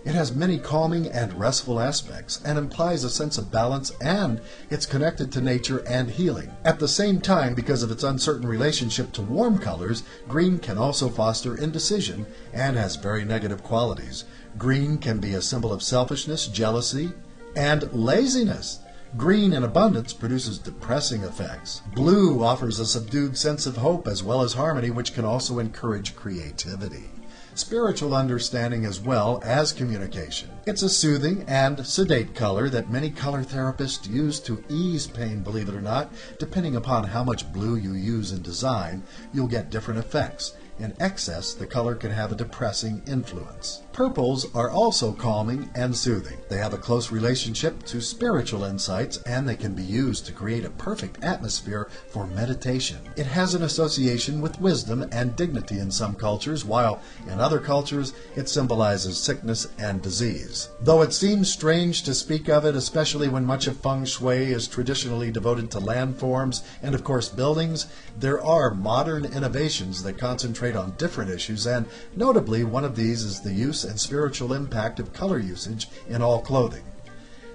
It has many calming and restful aspects and implies a sense of balance, and it's connected to nature and healing. At the same time, because of its uncertain relationship to warm colors, green can also foster indecision and has very negative qualities. Green can be a symbol of selfishness, jealousy, and laziness. Green in abundance produces depressing effects. Blue offers a subdued sense of hope as well as harmony, which can also encourage creativity, spiritual understanding, as well as communication. It's a soothing and sedate color that many color therapists use to ease pain, believe it or not. Depending upon how much blue you use in design, you'll get different effects. In excess, the color can have a depressing influence. Purples are also calming and soothing. They have a close relationship to spiritual insights, and they can be used to create a perfect atmosphere for meditation. It has an association with wisdom and dignity in some cultures, while in other cultures it symbolizes sickness and disease. Though it seems strange to speak of it, especially when much of Feng Shui is traditionally devoted to landforms and of course buildings, there are modern innovations that concentrate on different issues, and notably one of these is the use and spiritual impact of color usage in all clothing.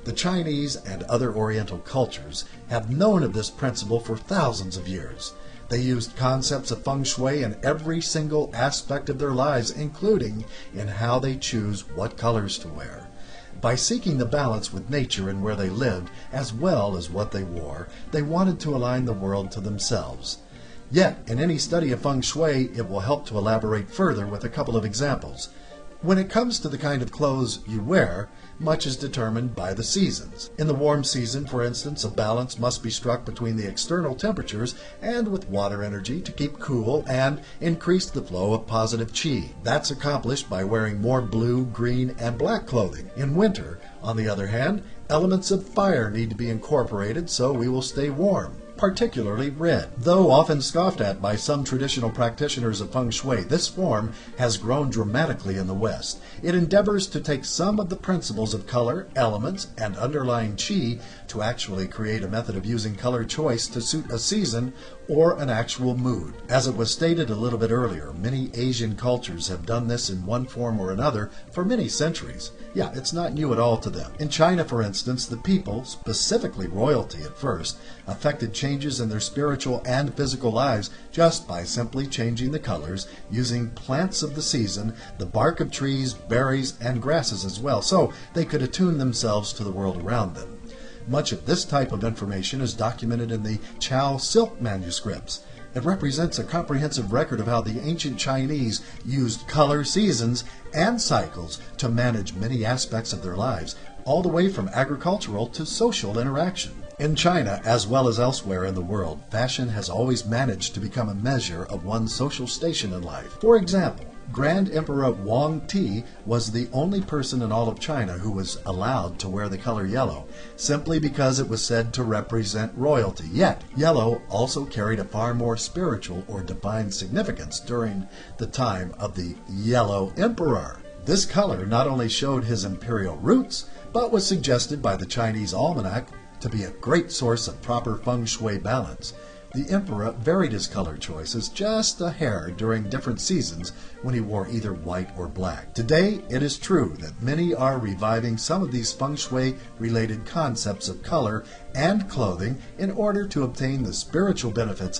The Chinese and other Oriental cultures have known of this principle for thousands of years. They used concepts of Feng Shui in every single aspect of their lives, including in how they choose what colors to wear. By seeking the balance with nature and where they lived, as well as what they wore, they wanted to align the world to themselves. Yet, in any study of Feng Shui, it will help to elaborate further with a couple of examples. When it comes to the kind of clothes you wear, much is determined by the seasons. In the warm season, for instance, a balance must be struck between the external temperatures and with water energy to keep cool and increase the flow of positive qi. That's accomplished by wearing more blue, green, and black clothing. In winter, on the other hand, elements of fire need to be incorporated so we will stay warm, particularly red. Though often scoffed at by some traditional practitioners of Feng Shui, this form has grown dramatically in the West. It endeavors to take some of the principles of color, elements, and underlying qi to actually create a method of using color choice to suit a season or an actual mood. As it was stated a little bit earlier, many Asian cultures have done this in one form or another for many centuries. Yeah, it's not new at all to them. In China, for instance, the people, specifically royalty at first, affected changes in their spiritual and physical lives just by simply changing the colors, using plants of the season, the bark of trees, berries, and grasses as well, so they could attune themselves to the world around them. Much of this type of information is documented in the Chao silk manuscripts. It represents a comprehensive record of how the ancient Chinese used color, seasons, and cycles to manage many aspects of their lives, all the way from agricultural to social interaction. In China, as well as elsewhere in the world, fashion has always managed to become a measure of one's social station in life. For example, Grand Emperor Wang Ti was the only person in all of China who was allowed to wear the color yellow, simply because it was said to represent royalty. Yet, yellow also carried a far more spiritual or divine significance during the time of the Yellow Emperor. This color not only showed his imperial roots, but was suggested by the Chinese almanac to be a great source of proper Feng Shui balance. The emperor varied his color choices just a hair during different seasons when he wore either white or black. Today, it is true that many are reviving some of these Feng Shui-related concepts of color and clothing in order to obtain the spiritual benefits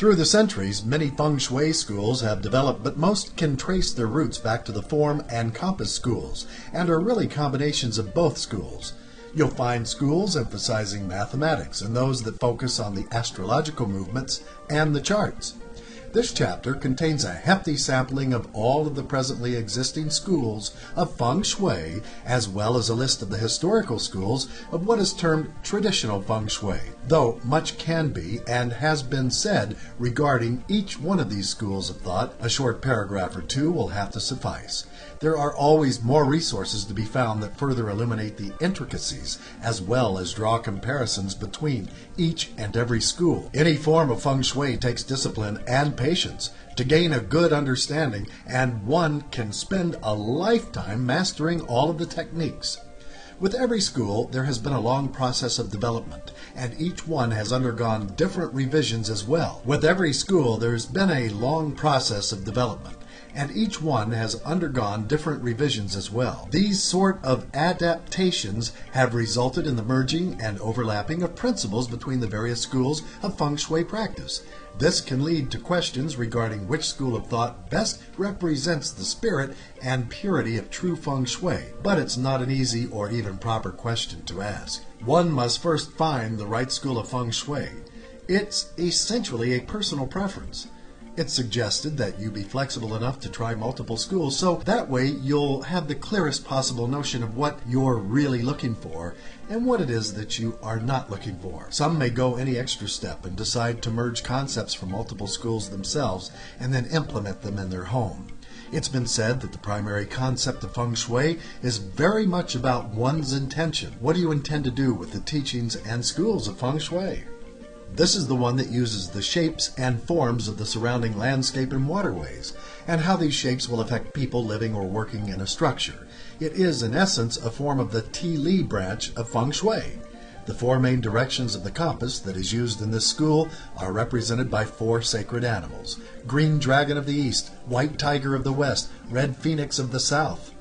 Through the centuries, many Feng Shui schools have developed, but most can trace their roots back to the form and compass schools, and are really combinations of both schools. You'll find schools emphasizing mathematics and those that focus on the astrological movements and the charts. This chapter contains a hefty sampling of all of the presently existing schools of Feng Shui, as well as a list of the historical schools of what is termed traditional Feng Shui, though much can be and has been said regarding each one of these schools of thought. A short paragraph or two will have to suffice. There are always more resources to be found that further illuminate the intricacies, as well as draw comparisons between each and every school. Any form of Feng Shui takes discipline and patience to gain a good understanding, and one can spend a lifetime mastering all of the techniques. With every school, there has been a long process of development, and each one has undergone different revisions as well. With every school, there's been a long process of development, and each one has undergone different revisions as well. These sort of adaptations have resulted in the merging and overlapping of principles between the various schools of Feng Shui practice. This can lead to questions regarding which school of thought best represents the spirit and purity of true Feng Shui, but it's not an easy or even proper question to ask. One must first find the right school of Feng Shui. It's essentially a personal preference. It's suggested that you be flexible enough to try multiple schools, so that way you'll have the clearest possible notion of what you're really looking for and what it is that you are not looking for. Some may go any extra step and decide to merge concepts from multiple schools themselves and then implement them in their home. It's been said that the primary concept of Feng Shui is very much about one's intention. What do you intend to do with the teachings and schools of Feng Shui? This is the one that uses the shapes and forms of the surrounding landscape and waterways, and how these shapes will affect people living or working in a structure. It is, in essence, a form of the Ti Li branch of Feng Shui. The four main directions of the compass that is used in this school are represented by four sacred animals: green dragon of the east, white tiger of the west, red phoenix of the south,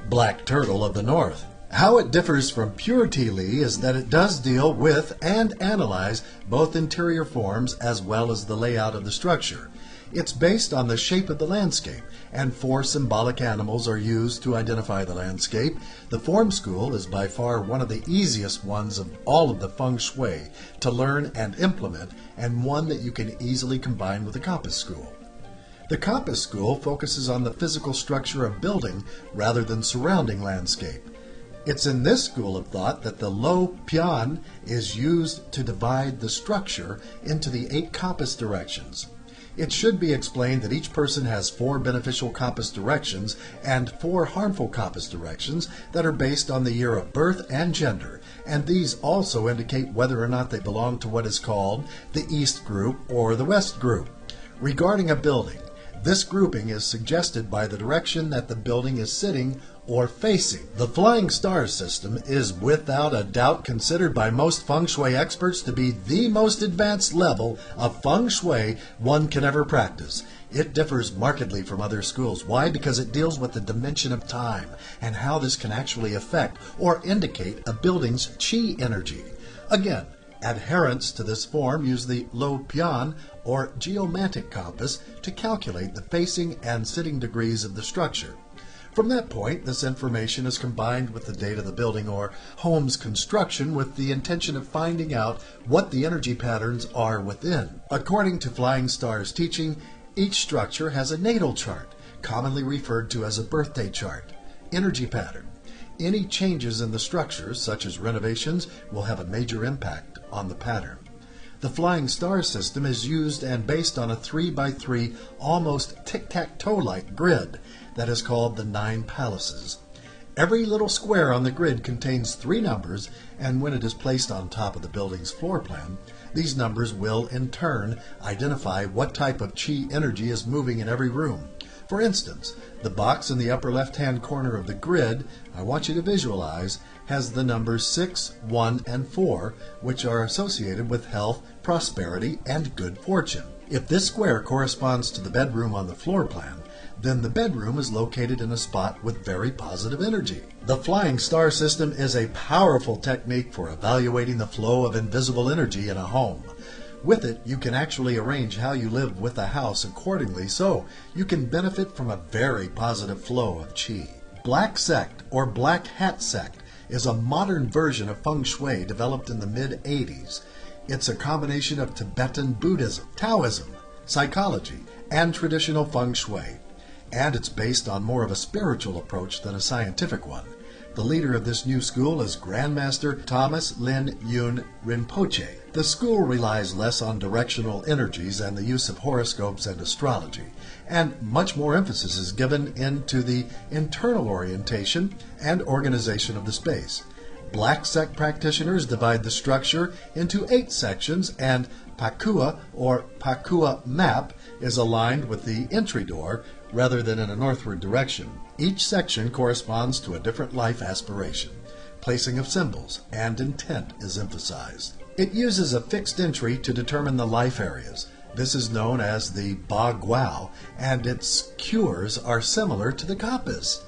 black turtle of the north. How it differs from pure Ti Li is that it does deal with and analyze both interior forms as well as the layout of the structure. It's based on the shape of the landscape, and four symbolic animals are used to identify the landscape. The form school is by far one of the easiest ones of all of the Feng Shui to learn and implement, and one that you can easily combine with the compass school. The compass school focuses on the physical structure of building rather than surrounding landscape. It's in this school of thought that the Lo Pian is used to divide the structure into the 8 compass directions. It should be explained that each person has 4 beneficial compass directions and 4 harmful compass directions that are based on the year of birth and gender, and these also indicate whether or not they belong to what is called the East group or the West group. Regarding a building, this grouping is suggested by the direction that the building is sitting or facing. The flying star system is without a doubt considered by most Feng Shui experts to be the most advanced level of Feng Shui one can ever practice. It differs markedly from other schools. Why? Because it deals with the dimension of time and how this can actually affect or indicate a building's qi energy. Again, adherents to this form use the Lo Pian or geomantic compass to calculate the facing and sitting degrees of the structure. From that point, this information is combined with the date of the building or home's construction with the intention of finding out what the energy patterns are within. According to Flying Star's teaching, each structure has a natal chart, commonly referred to as a birthday chart, energy pattern. Any changes in the structure, such as renovations, will have a major impact on the pattern. The Flying Star system is used and based on a 3x3 almost tic-tac-toe-like grid that is called the 9 palaces. Every little square on the grid contains 3 numbers, and when it is placed on top of the building's floor plan, these numbers will in turn identify what type of qi energy is moving in every room. For instance, the box in the upper left-hand corner of the grid, I want you to visualize, has the numbers 6, 1, and 4, which are associated with health, prosperity, and good fortune. If this square corresponds to the bedroom on the floor plan, then the bedroom is located in a spot with very positive energy. The Flying Star system is a powerful technique for evaluating the flow of invisible energy in a home. With it, you can actually arrange how you live with the house accordingly, so you can benefit from a very positive flow of qi. Black Sect, or Black Hat Sect, is a modern version of Feng Shui developed in the mid-80s. It's a combination of Tibetan Buddhism, Taoism, psychology, and traditional Feng Shui, and it's based on more of a spiritual approach than a scientific one. The leader of this new school is Grandmaster Thomas Lin Yun Rinpoche. The school relies less on directional energies and the use of horoscopes and astrology, and much more emphasis is given into the internal orientation and organization of the space. Black Sect practitioners divide the structure into 8 sections, and Pakua, or Pakua map, is aligned with the entry door rather than in a northward direction. Each section corresponds to a different life aspiration. Placing of symbols and intent is emphasized. It uses a fixed entry to determine the life areas. This is known as the Ba Guao, and its cures are similar to the Kappas.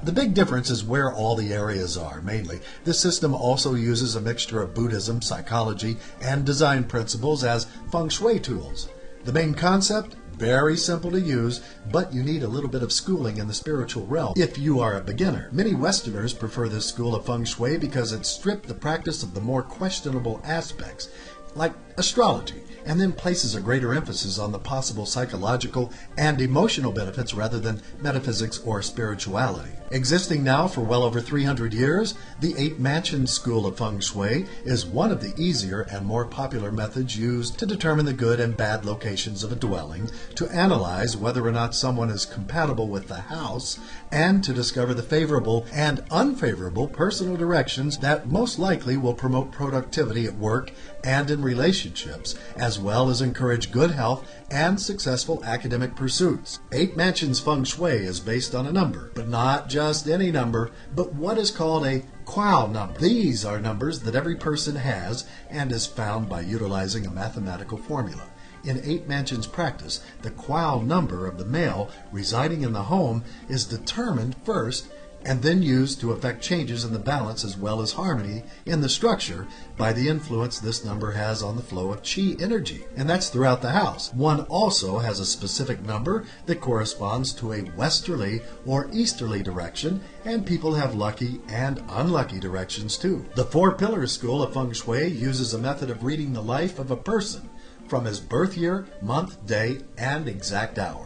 The big difference is where all the areas are, mainly. This system also uses a mixture of Buddhism, psychology, and design principles as Feng Shui tools. The main concept? Very simple to use, but you need a little bit of schooling in the spiritual realm if you are a beginner. Many Westerners prefer this school of Feng Shui because it stripped the practice of the more questionable aspects, like astrology, and then places a greater emphasis on the possible psychological and emotional benefits rather than metaphysics or spirituality. Existing now for well over 300 years, the 8-mansion school of Feng Shui is one of the easier and more popular methods used to determine the good and bad locations of a dwelling, to analyze whether or not someone is compatible with the house, and to discover the favorable and unfavorable personal directions that most likely will promote productivity at work and in relationships, as well as encourage good health and successful academic pursuits. 8 Mansions Feng Shui is based on a number, but not just any number, but what is called a Quao number. These are numbers that every person has and is found by utilizing a mathematical formula. In 8 Mansions practice, the Quao number of the male residing in the home is determined first and then used to affect changes in the balance as well as harmony in the structure by the influence this number has on the flow of qi energy. And that's throughout the house. One also has a specific number that corresponds to a westerly or easterly direction, and people have lucky and unlucky directions too. The 4 Pillars school of Feng Shui uses a method of reading the life of a person from his birth year, month, day, and exact hour.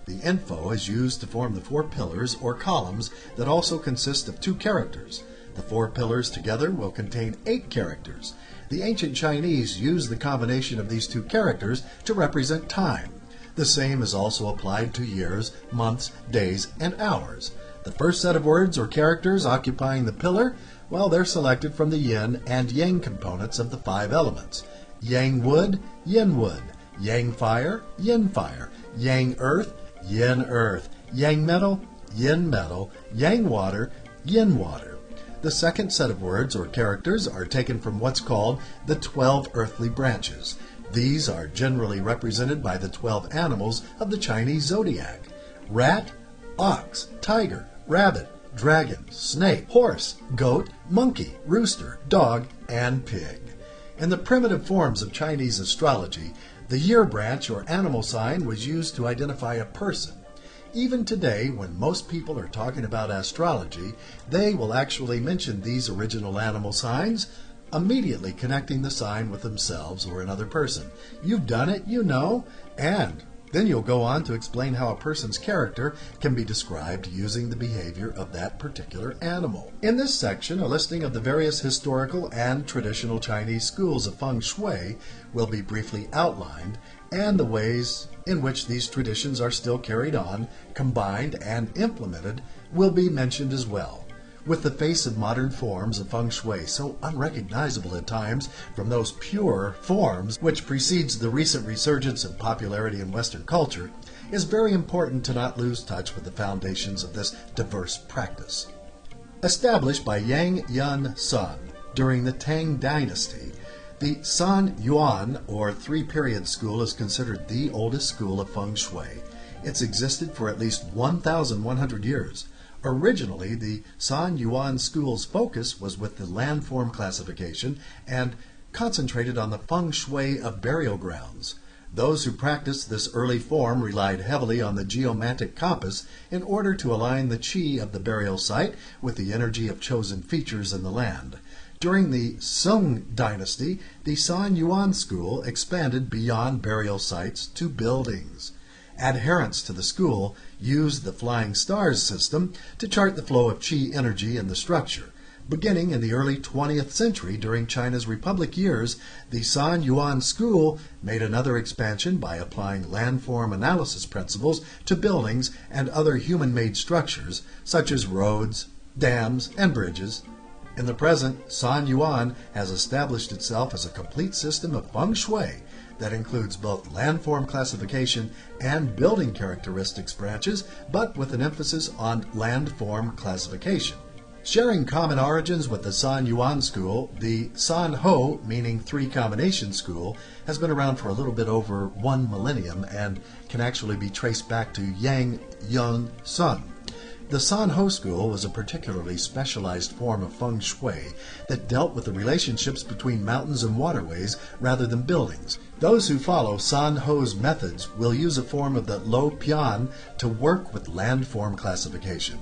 The info is used to form the 4 pillars or columns that also consist of 2 characters. The 4 pillars together will contain 8 characters. The ancient Chinese used the combination of these 2 characters to represent time. The same is also applied to years, months, days, and hours. The first set of words or characters occupying the pillar, well, they're selected from the yin and yang components of the 5 elements. Yang wood, yin wood. Yang fire, yin fire. Yang earth, yin earth. Yang metal, yin metal. Yang water, yin water. The second set of words or characters are taken from what's called the 12 earthly branches. These are generally represented by the 12 animals of the Chinese zodiac: rat, ox, tiger, rabbit, dragon, snake, horse, goat, monkey, rooster, dog, and pig. In the primitive forms of Chinese astrology, the year branch or animal sign was used to identify a person. Even today, when most people are talking about astrology, they will actually mention these original animal signs, immediately connecting the sign with themselves or another person. You've done it, you know, and then you'll go on to explain how a person's character can be described using the behavior of that particular animal. In this section, a listing of the various historical and traditional Chinese schools of Feng Shui will be briefly outlined, and the ways in which these traditions are still carried on, combined, and implemented will be mentioned as well. With the face of modern forms of Feng Shui so unrecognizable at times from those pure forms which precedes the recent resurgence of popularity in Western culture, it is very important to not lose touch with the foundations of this diverse practice. Established by Yang Yun Sun during the Tang Dynasty, the San Yuan, or 3-period school, is considered the oldest school of Feng Shui. It's existed for at least 1,100 years. Originally, the San Yuan school's focus was with the landform classification and concentrated on the Feng Shui of burial grounds. Those who practiced this early form relied heavily on the geomantic compass in order to align the qi of the burial site with the energy of chosen features in the land. During the Song dynasty, the San Yuan school expanded beyond burial sites to buildings. Adherents to the school used the flying stars system to chart the flow of qi energy in the structure. Beginning in the early 20th century during China's Republic years, the San Yuan school made another expansion by applying landform analysis principles to buildings and other human-made structures, such as roads, dams, and bridges. In the present, San Yuan has established itself as a complete system of Feng Shui that includes both landform classification and building characteristics branches, but with an emphasis on landform classification. Sharing common origins with the San Yuan school, the San Ho, meaning three combination school, has been around for a little bit over 1 millennium and can actually be traced back to Yang, Yang, Sun. The San Ho school was a particularly specialized form of Feng Shui that dealt with the relationships between mountains and waterways rather than buildings. Those who follow San Ho's methods will use a form of the Lo Pian to work with landform classification.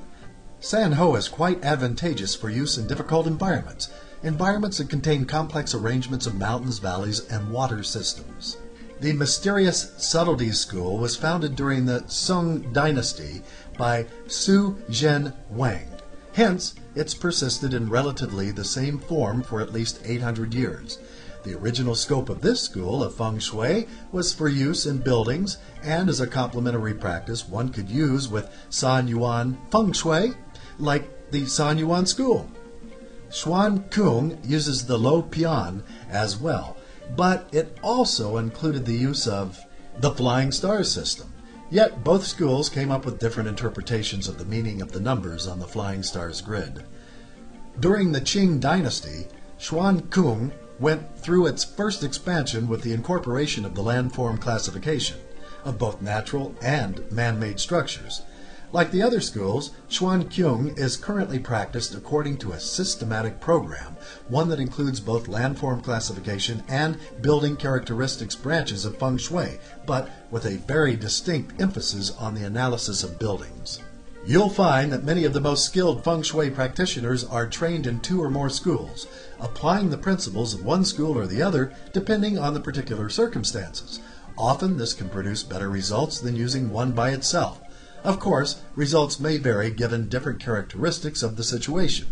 San Ho is quite advantageous for use in difficult environments that contain complex arrangements of mountains, valleys, and water systems. The mysterious subtleties school was founded during the Song dynasty by Su Zhen Wang. Hence, it's persisted in relatively the same form for at least 800 years. The original scope of this school of Feng Shui was for use in buildings, and as a complementary practice one could use with San Yuan Feng Shui, like the San Yuan school. Xuan Kung uses the Lo Pian as well, but it also included the use of the flying stars system. Yet both schools came up with different interpretations of the meaning of the numbers on the flying stars grid. During the Qing dynasty, Xuan Kung went through its first expansion with the incorporation of the landform classification of both natural and man-made structures. Like the other schools, Xuan Kung is currently practiced according to a systematic program, one that includes both landform classification and building characteristics branches of Feng Shui, but with a very distinct emphasis on the analysis of buildings. You'll find that many of the most skilled Feng Shui practitioners are trained in 2 or more schools, applying the principles of one school or the other depending on the particular circumstances. Often this can produce better results than using one by itself. Of course, results may vary given different characteristics of the situation.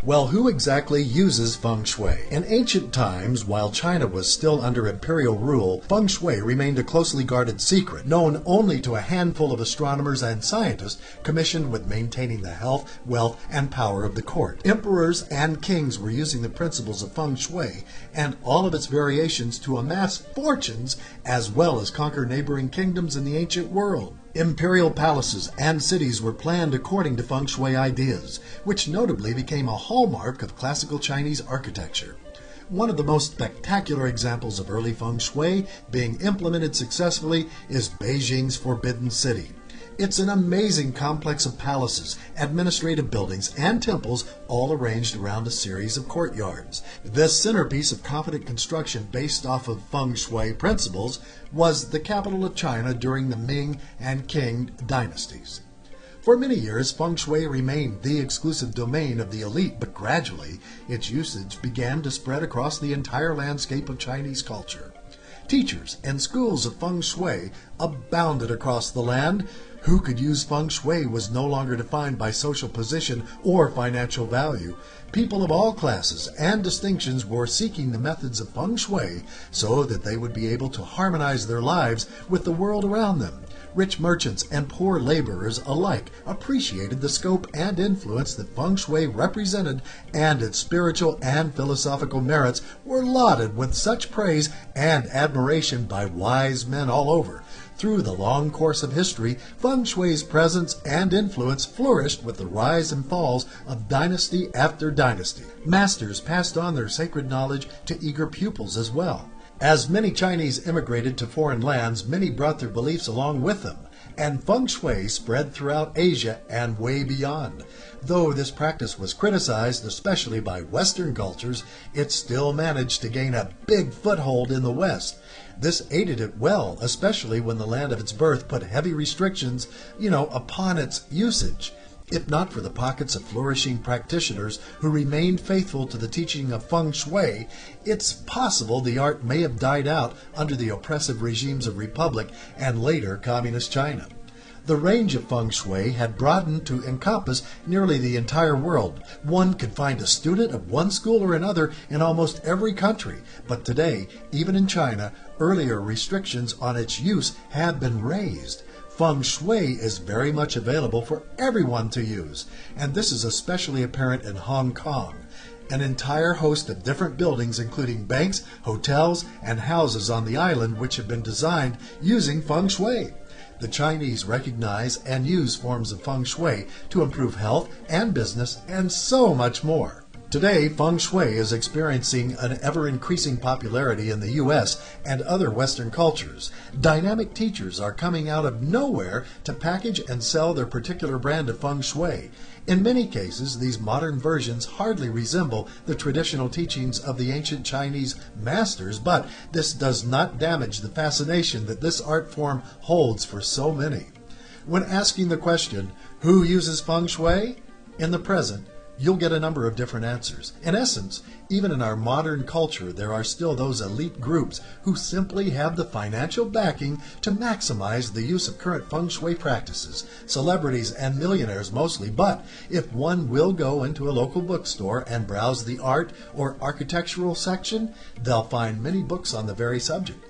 Well, who exactly uses Feng Shui? In ancient times, while China was still under imperial rule, Feng Shui remained a closely guarded secret, known only to a handful of astronomers and scientists commissioned with maintaining the health, wealth, and power of the court. Emperors and kings were using the principles of Feng Shui and all of its variations to amass fortunes as well as conquer neighboring kingdoms in the ancient world. Imperial palaces and cities were planned according to Feng Shui ideas, which notably became a hallmark of classical Chinese architecture. One of the most spectacular examples of early Feng Shui being implemented successfully is Beijing's Forbidden City. It's an amazing complex of palaces, administrative buildings, and temples all arranged around a series of courtyards. This centerpiece of confident construction based off of Feng Shui principles was the capital of China during the Ming and Qing dynasties. For many years, Feng Shui remained the exclusive domain of the elite, but gradually its usage began to spread across the entire landscape of Chinese culture. Teachers and schools of Feng Shui abounded across the land. Who could use Feng Shui was no longer defined by social position or financial value. People of all classes and distinctions were seeking the methods of Feng Shui so that they would be able to harmonize their lives with the world around them. Rich merchants and poor laborers alike appreciated the scope and influence that Feng Shui represented, and its spiritual and philosophical merits were lauded with such praise and admiration by wise men all over. Through the long course of history, Feng Shui's presence and influence flourished with the rise and falls of dynasty after dynasty. Masters passed on their sacred knowledge to eager pupils as well. As many Chinese immigrated to foreign lands, many brought their beliefs along with them, and Feng Shui spread throughout Asia and way beyond. Though this practice was criticized, especially by Western cultures, it still managed to gain a big foothold in the West. This aided it well, especially when the land of its birth put heavy restrictions, upon its usage. If not for the pockets of flourishing practitioners who remained faithful to the teaching of Feng Shui, it's possible the art may have died out under the oppressive regimes of Republic and later Communist China. The range of Feng Shui had broadened to encompass nearly the entire world. One could find a student of one school or another in almost every country, but today, even in China, earlier restrictions on its use have been raised. Feng Shui is very much available for everyone to use, and this is especially apparent in Hong Kong. An entire host of different buildings, including banks, hotels, and houses on the island, which have been designed using Feng Shui. The Chinese recognize and use forms of Feng Shui to improve health and business and so much more. Today, Feng Shui is experiencing an ever-increasing popularity in the U.S. and other Western cultures. Dynamic teachers are coming out of nowhere to package and sell their particular brand of Feng Shui. In many cases, these modern versions hardly resemble the traditional teachings of the ancient Chinese masters, but this does not damage the fascination that this art form holds for so many. When asking the question, who uses Feng Shui? In the present, you'll get a number of different answers. In essence, even in our modern culture, there are still those elite groups who simply have the financial backing to maximize the use of current Feng Shui practices, celebrities and millionaires mostly, but if one will go into a local bookstore and browse the art or architectural section, they'll find many books on the very subject.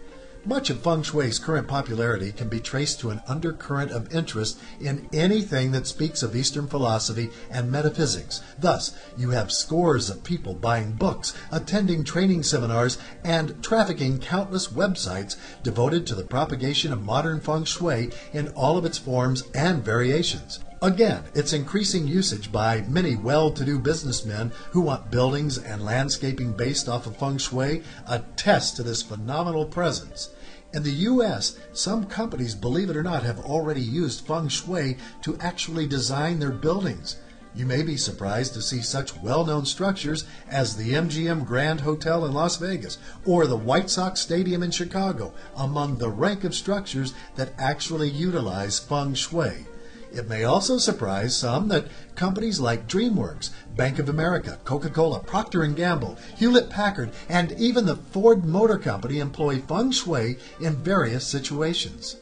Much of Feng Shui's current popularity can be traced to an undercurrent of interest in anything that speaks of Eastern philosophy and metaphysics. Thus, you have scores of people buying books, attending training seminars, and trafficking countless websites devoted to the propagation of modern Feng Shui in all of its forms and variations. Again, its increasing usage by many well-to-do businessmen who want buildings and landscaping based off of Feng Shui attest to this phenomenal presence. In the U.S., some companies, believe it or not, have already used Feng Shui to actually design their buildings. You may be surprised to see such well-known structures as the MGM Grand Hotel in Las Vegas or the White Sox Stadium in Chicago among the rank of structures that actually utilize Feng Shui. It may also surprise some that companies like DreamWorks, Bank of America, Coca-Cola, Procter & Gamble, Hewlett-Packard, and even the Ford Motor Company employ Feng Shui in various situations.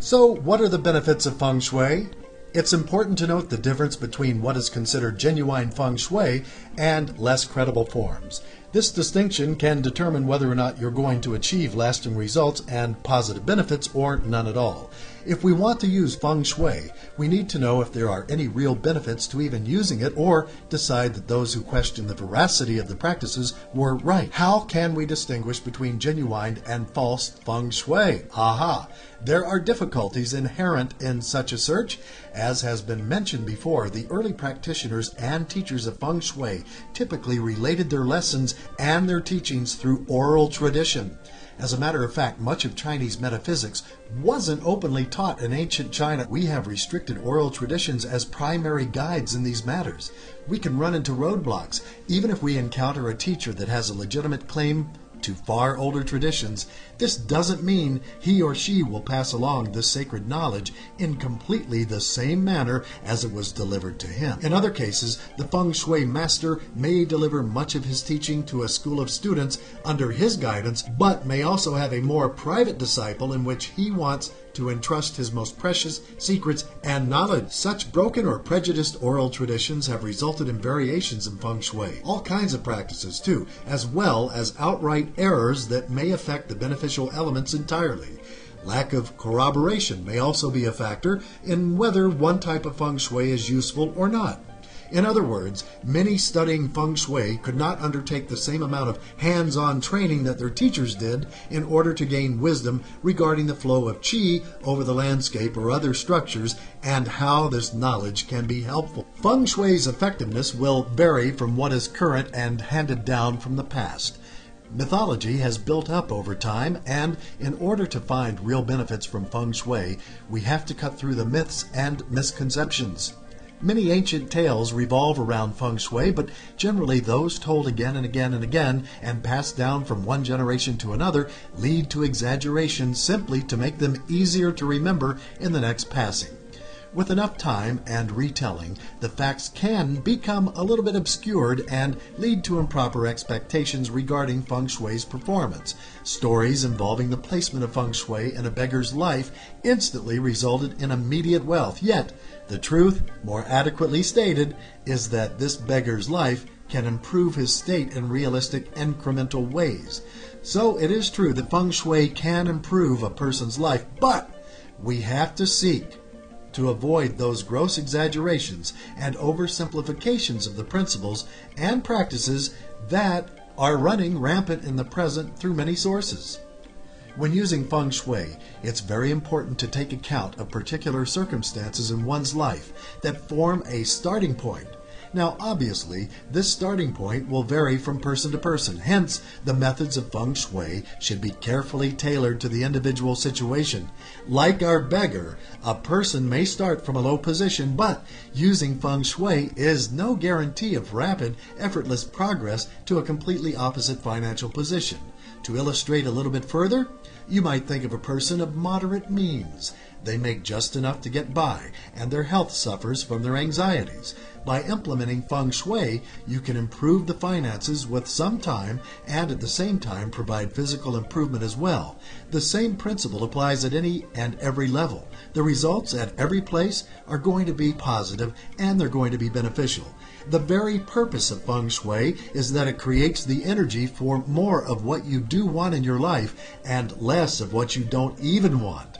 So, what are the benefits of Feng Shui? It's important to note the difference between what is considered genuine Feng Shui and less credible forms. This distinction can determine whether or not you're going to achieve lasting results and positive benefits or none at all. If we want to use Feng Shui, we need to know if there are any real benefits to even using it or decide that those who question the veracity of the practices were right. How can we distinguish between genuine and false Feng Shui? Aha! There are difficulties inherent in such a search. As has been mentioned before, the early practitioners and teachers of Feng Shui typically related their lessons and their teachings through oral tradition. As a matter of fact, much of Chinese metaphysics wasn't openly taught in ancient China. We have restricted oral traditions as primary guides in these matters. We can run into roadblocks, even if we encounter a teacher that has a legitimate claim to far older traditions. This doesn't mean he or she will pass along this sacred knowledge in completely the same manner as it was delivered to him. In other cases, the Feng Shui master may deliver much of his teaching to a school of students under his guidance, but may also have a more private disciple in which he wants to entrust his most precious secrets and knowledge. Such broken or prejudiced oral traditions have resulted in variations in Feng Shui. All kinds of practices too, as well as outright errors that may affect the beneficial elements entirely. Lack of corroboration may also be a factor in whether one type of Feng Shui is useful or not. In other words, many studying Feng Shui could not undertake the same amount of hands-on training that their teachers did in order to gain wisdom regarding the flow of qi over the landscape or other structures and how this knowledge can be helpful. Feng Shui's effectiveness will vary from what is current and handed down from the past. Mythology has built up over time, and in order to find real benefits from Feng Shui, we have to cut through the myths and misconceptions. Many ancient tales revolve around Feng Shui, but generally those told again and again and again and passed down from one generation to another lead to exaggeration simply to make them easier to remember in the next passing. With enough time and retelling, the facts can become a little bit obscured and lead to improper expectations regarding Feng Shui's performance. Stories involving the placement of Feng Shui in a beggar's life instantly resulted in immediate wealth, yet the truth, more adequately stated, is that this beggar's life can improve his state in realistic, incremental ways. So it is true that Feng Shui can improve a person's life, but we have to seek to avoid those gross exaggerations and oversimplifications of the principles and practices that are running rampant in the present through many sources. When using Feng Shui, it's very important to take account of particular circumstances in one's life that form a starting point. Now, obviously, this starting point will vary from person to person. Hence, the methods of Feng Shui should be carefully tailored to the individual situation. Like our beggar, a person may start from a low position, but using Feng Shui is no guarantee of rapid, effortless progress to a completely opposite financial position. To illustrate a little bit further, you might think of a person of moderate means. They make just enough to get by, and their health suffers from their anxieties. By implementing Feng Shui, you can improve the finances with some time and at the same time provide physical improvement as well. The same principle applies at any and every level. The results at every place are going to be positive and they're going to be beneficial. The very purpose of Feng Shui is that it creates the energy for more of what you do want in your life and less of what you don't even want.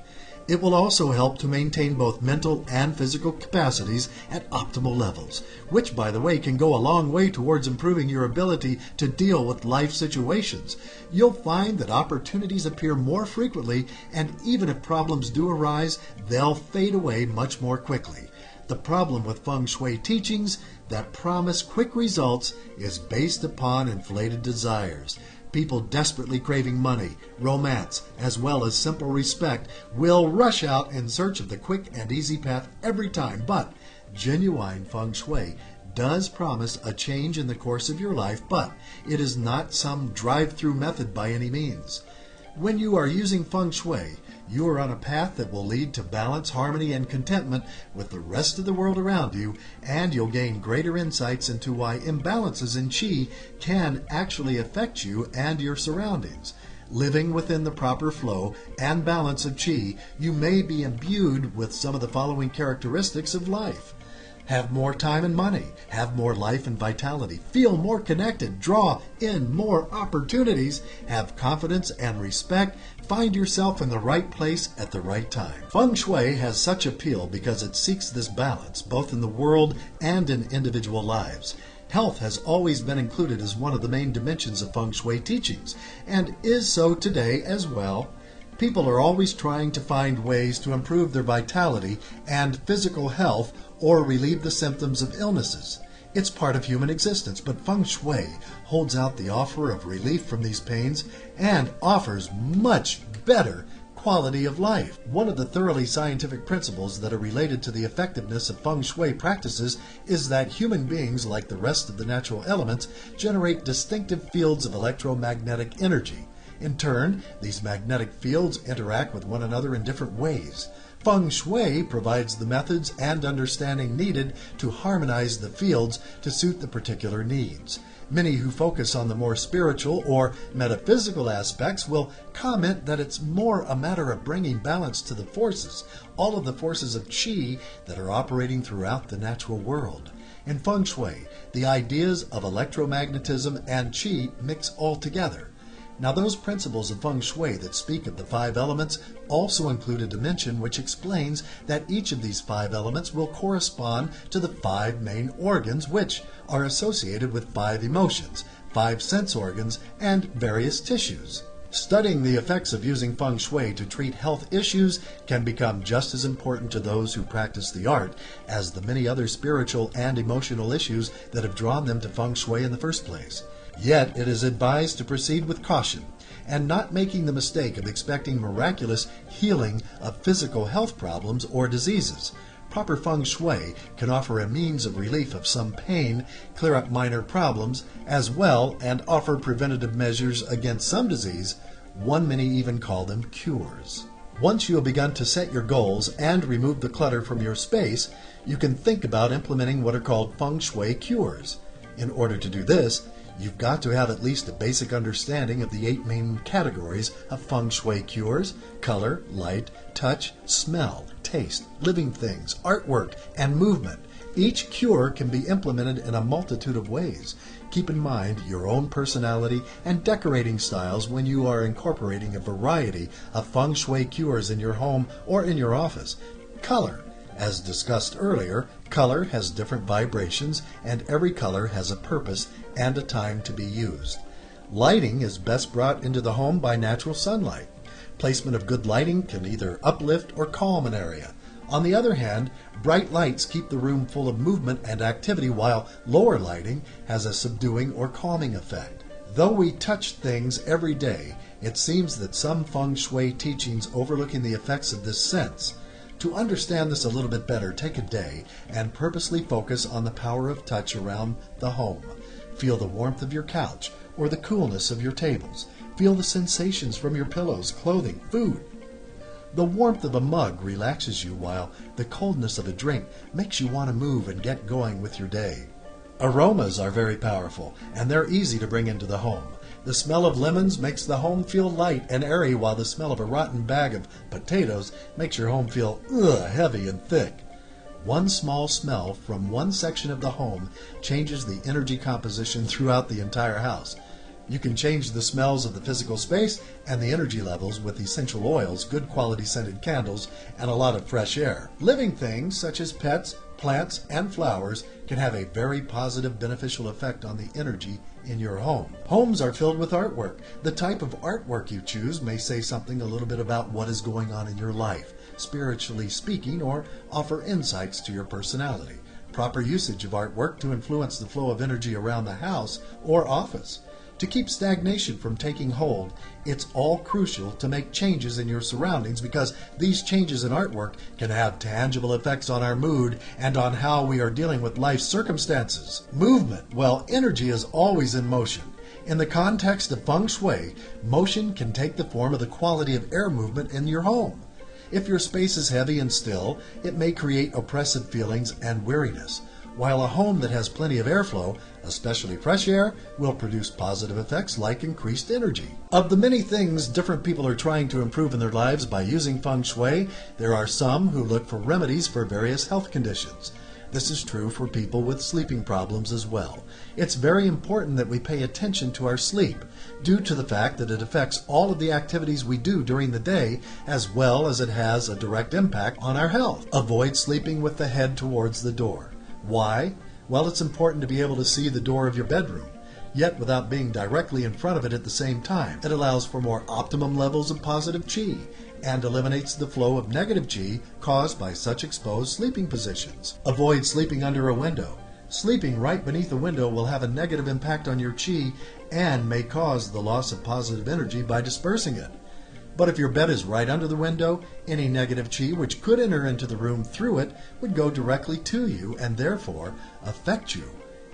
It will also help to maintain both mental and physical capacities at optimal levels, which, by the way, can go a long way towards improving your ability to deal with life situations. You'll find that opportunities appear more frequently, and even if problems do arise, they'll fade away much more quickly. The problem with Feng Shui teachings that promise quick results is based upon inflated desires. People desperately craving money, romance, as well as simple respect will rush out in search of the quick and easy path every time. But genuine Feng Shui does promise a change in the course of your life, but it is not some drive-through method by any means. When you are using Feng Shui, you are on a path that will lead to balance, harmony, and contentment with the rest of the world around you, and you'll gain greater insights into why imbalances in qi can actually affect you and your surroundings. living within the proper flow and balance of Qi, you may be imbued with some of the following characteristics of life. Have more time and money, have more life and vitality, feel more connected, draw in more opportunities, have confidence and respect, find yourself in the right place at the right time. Feng Shui has such appeal because it seeks this balance both in the world and in individual lives. Health has always been included as one of the main dimensions of Feng Shui teachings, and is so today as well. People are always trying to find ways to improve their vitality and physical health or relieve the symptoms of illnesses. It's part of human existence, but Feng Shui holds out the offer of relief from these pains and offers much better quality of life. One of the thoroughly scientific principles that are related to the effectiveness of Feng Shui practices is that human beings, like the rest of the natural elements, generate distinctive fields of electromagnetic energy. In turn, these magnetic fields interact with one another in different ways. Feng Shui provides the methods and understanding needed to harmonize the fields to suit the particular needs. Many who focus on the more spiritual or metaphysical aspects will comment that it's more a matter of bringing balance to the forces, all of the forces of Qi that are operating throughout the natural world. In Feng Shui, the ideas of electromagnetism and Qi mix all together. Now, those principles of Feng Shui that speak of the 5 elements also include a dimension which explains that each of these 5 elements will correspond to the 5 main organs, which are associated with 5 emotions, 5 sense organs, and various tissues. Studying the effects of using Feng Shui to treat health issues can become just as important to those who practice the art as the many other spiritual and emotional issues that have drawn them to Feng Shui in the first place. Yet it is advised to proceed with caution and not making the mistake of expecting miraculous healing of physical health problems or diseases. Proper Feng Shui can offer a means of relief of some pain, clear up minor problems, as well, and offer preventative measures against some disease. One may even call them cures. Once you have begun to set your goals and remove the clutter from your space, you can think about implementing what are called Feng Shui cures. In order to do this, you've got to have at least a basic understanding of the 8 main categories of Feng Shui cures: color, light, touch, smell, taste, living things, artwork, and movement. Each cure can be implemented in a multitude of ways. Keep in mind your own personality and decorating styles when you are incorporating a variety of Feng Shui cures in your home or in your office. Color. As discussed earlier, color has different vibrations, and every color has a purpose and a time to be used. Lighting is best brought into the home by natural sunlight. Placement of good lighting can either uplift or calm an area. On the other hand, bright lights keep the room full of movement and activity, while lower lighting has a subduing or calming effect. Though we touch things every day, it seems that some Feng Shui teachings overlooking the effects of this sense. To understand this a little bit better, take a day and purposely focus on the power of touch around the home. Feel the warmth of your couch or the coolness of your tables. Feel the sensations from your pillows, clothing, food. The warmth of a mug relaxes you, while the coldness of a drink makes you want to move and get going with your day. Aromas are very powerful, and they're easy to bring into the home. The smell of lemons makes the home feel light and airy, while the smell of a rotten bag of potatoes makes your home feel heavy and thick. One small smell from one section of the home changes the energy composition throughout the entire house. You can change the smells of the physical space and the energy levels with essential oils, good quality scented candles, and a lot of fresh air. Living things such as pets, plants, and flowers can have a very positive, beneficial effect on the energy in your home. Homes are filled with artwork. The type of artwork you choose may say something a little bit about what is going on in your life, spiritually speaking, or offer insights to your personality. Proper usage of artwork to influence the flow of energy around the house or office. To keep stagnation from taking hold, it's all crucial to make changes in your surroundings, because these changes in artwork can have tangible effects on our mood and on how we are dealing with life's circumstances. Movement. Well, energy is always in motion. In the context of Feng Shui, motion can take the form of the quality of air movement in your home. If your space is heavy and still, it may create oppressive feelings and weariness. while a home that has plenty of airflow, especially fresh air, will produce positive effects like increased energy. Of the many things different people are trying to improve in their lives by using Feng Shui, there are some who look for remedies for various health conditions. This is true for people with sleeping problems as well. It's very important that we pay attention to our sleep, due to the fact that it affects all of the activities we do during the day, as well as it has a direct impact on our health. Avoid sleeping with the head towards the door. Why? Well, it's important to be able to see the door of your bedroom, yet without being directly in front of it at the same time. It allows for more optimum levels of positive qi and eliminates the flow of negative qi caused by such exposed sleeping positions. Avoid sleeping under a window. Sleeping right beneath a window will have a negative impact on your qi and may cause the loss of positive energy by dispersing it. But if your bed is right under the window, any negative qi which could enter into the room through it would go directly to you and therefore affect you.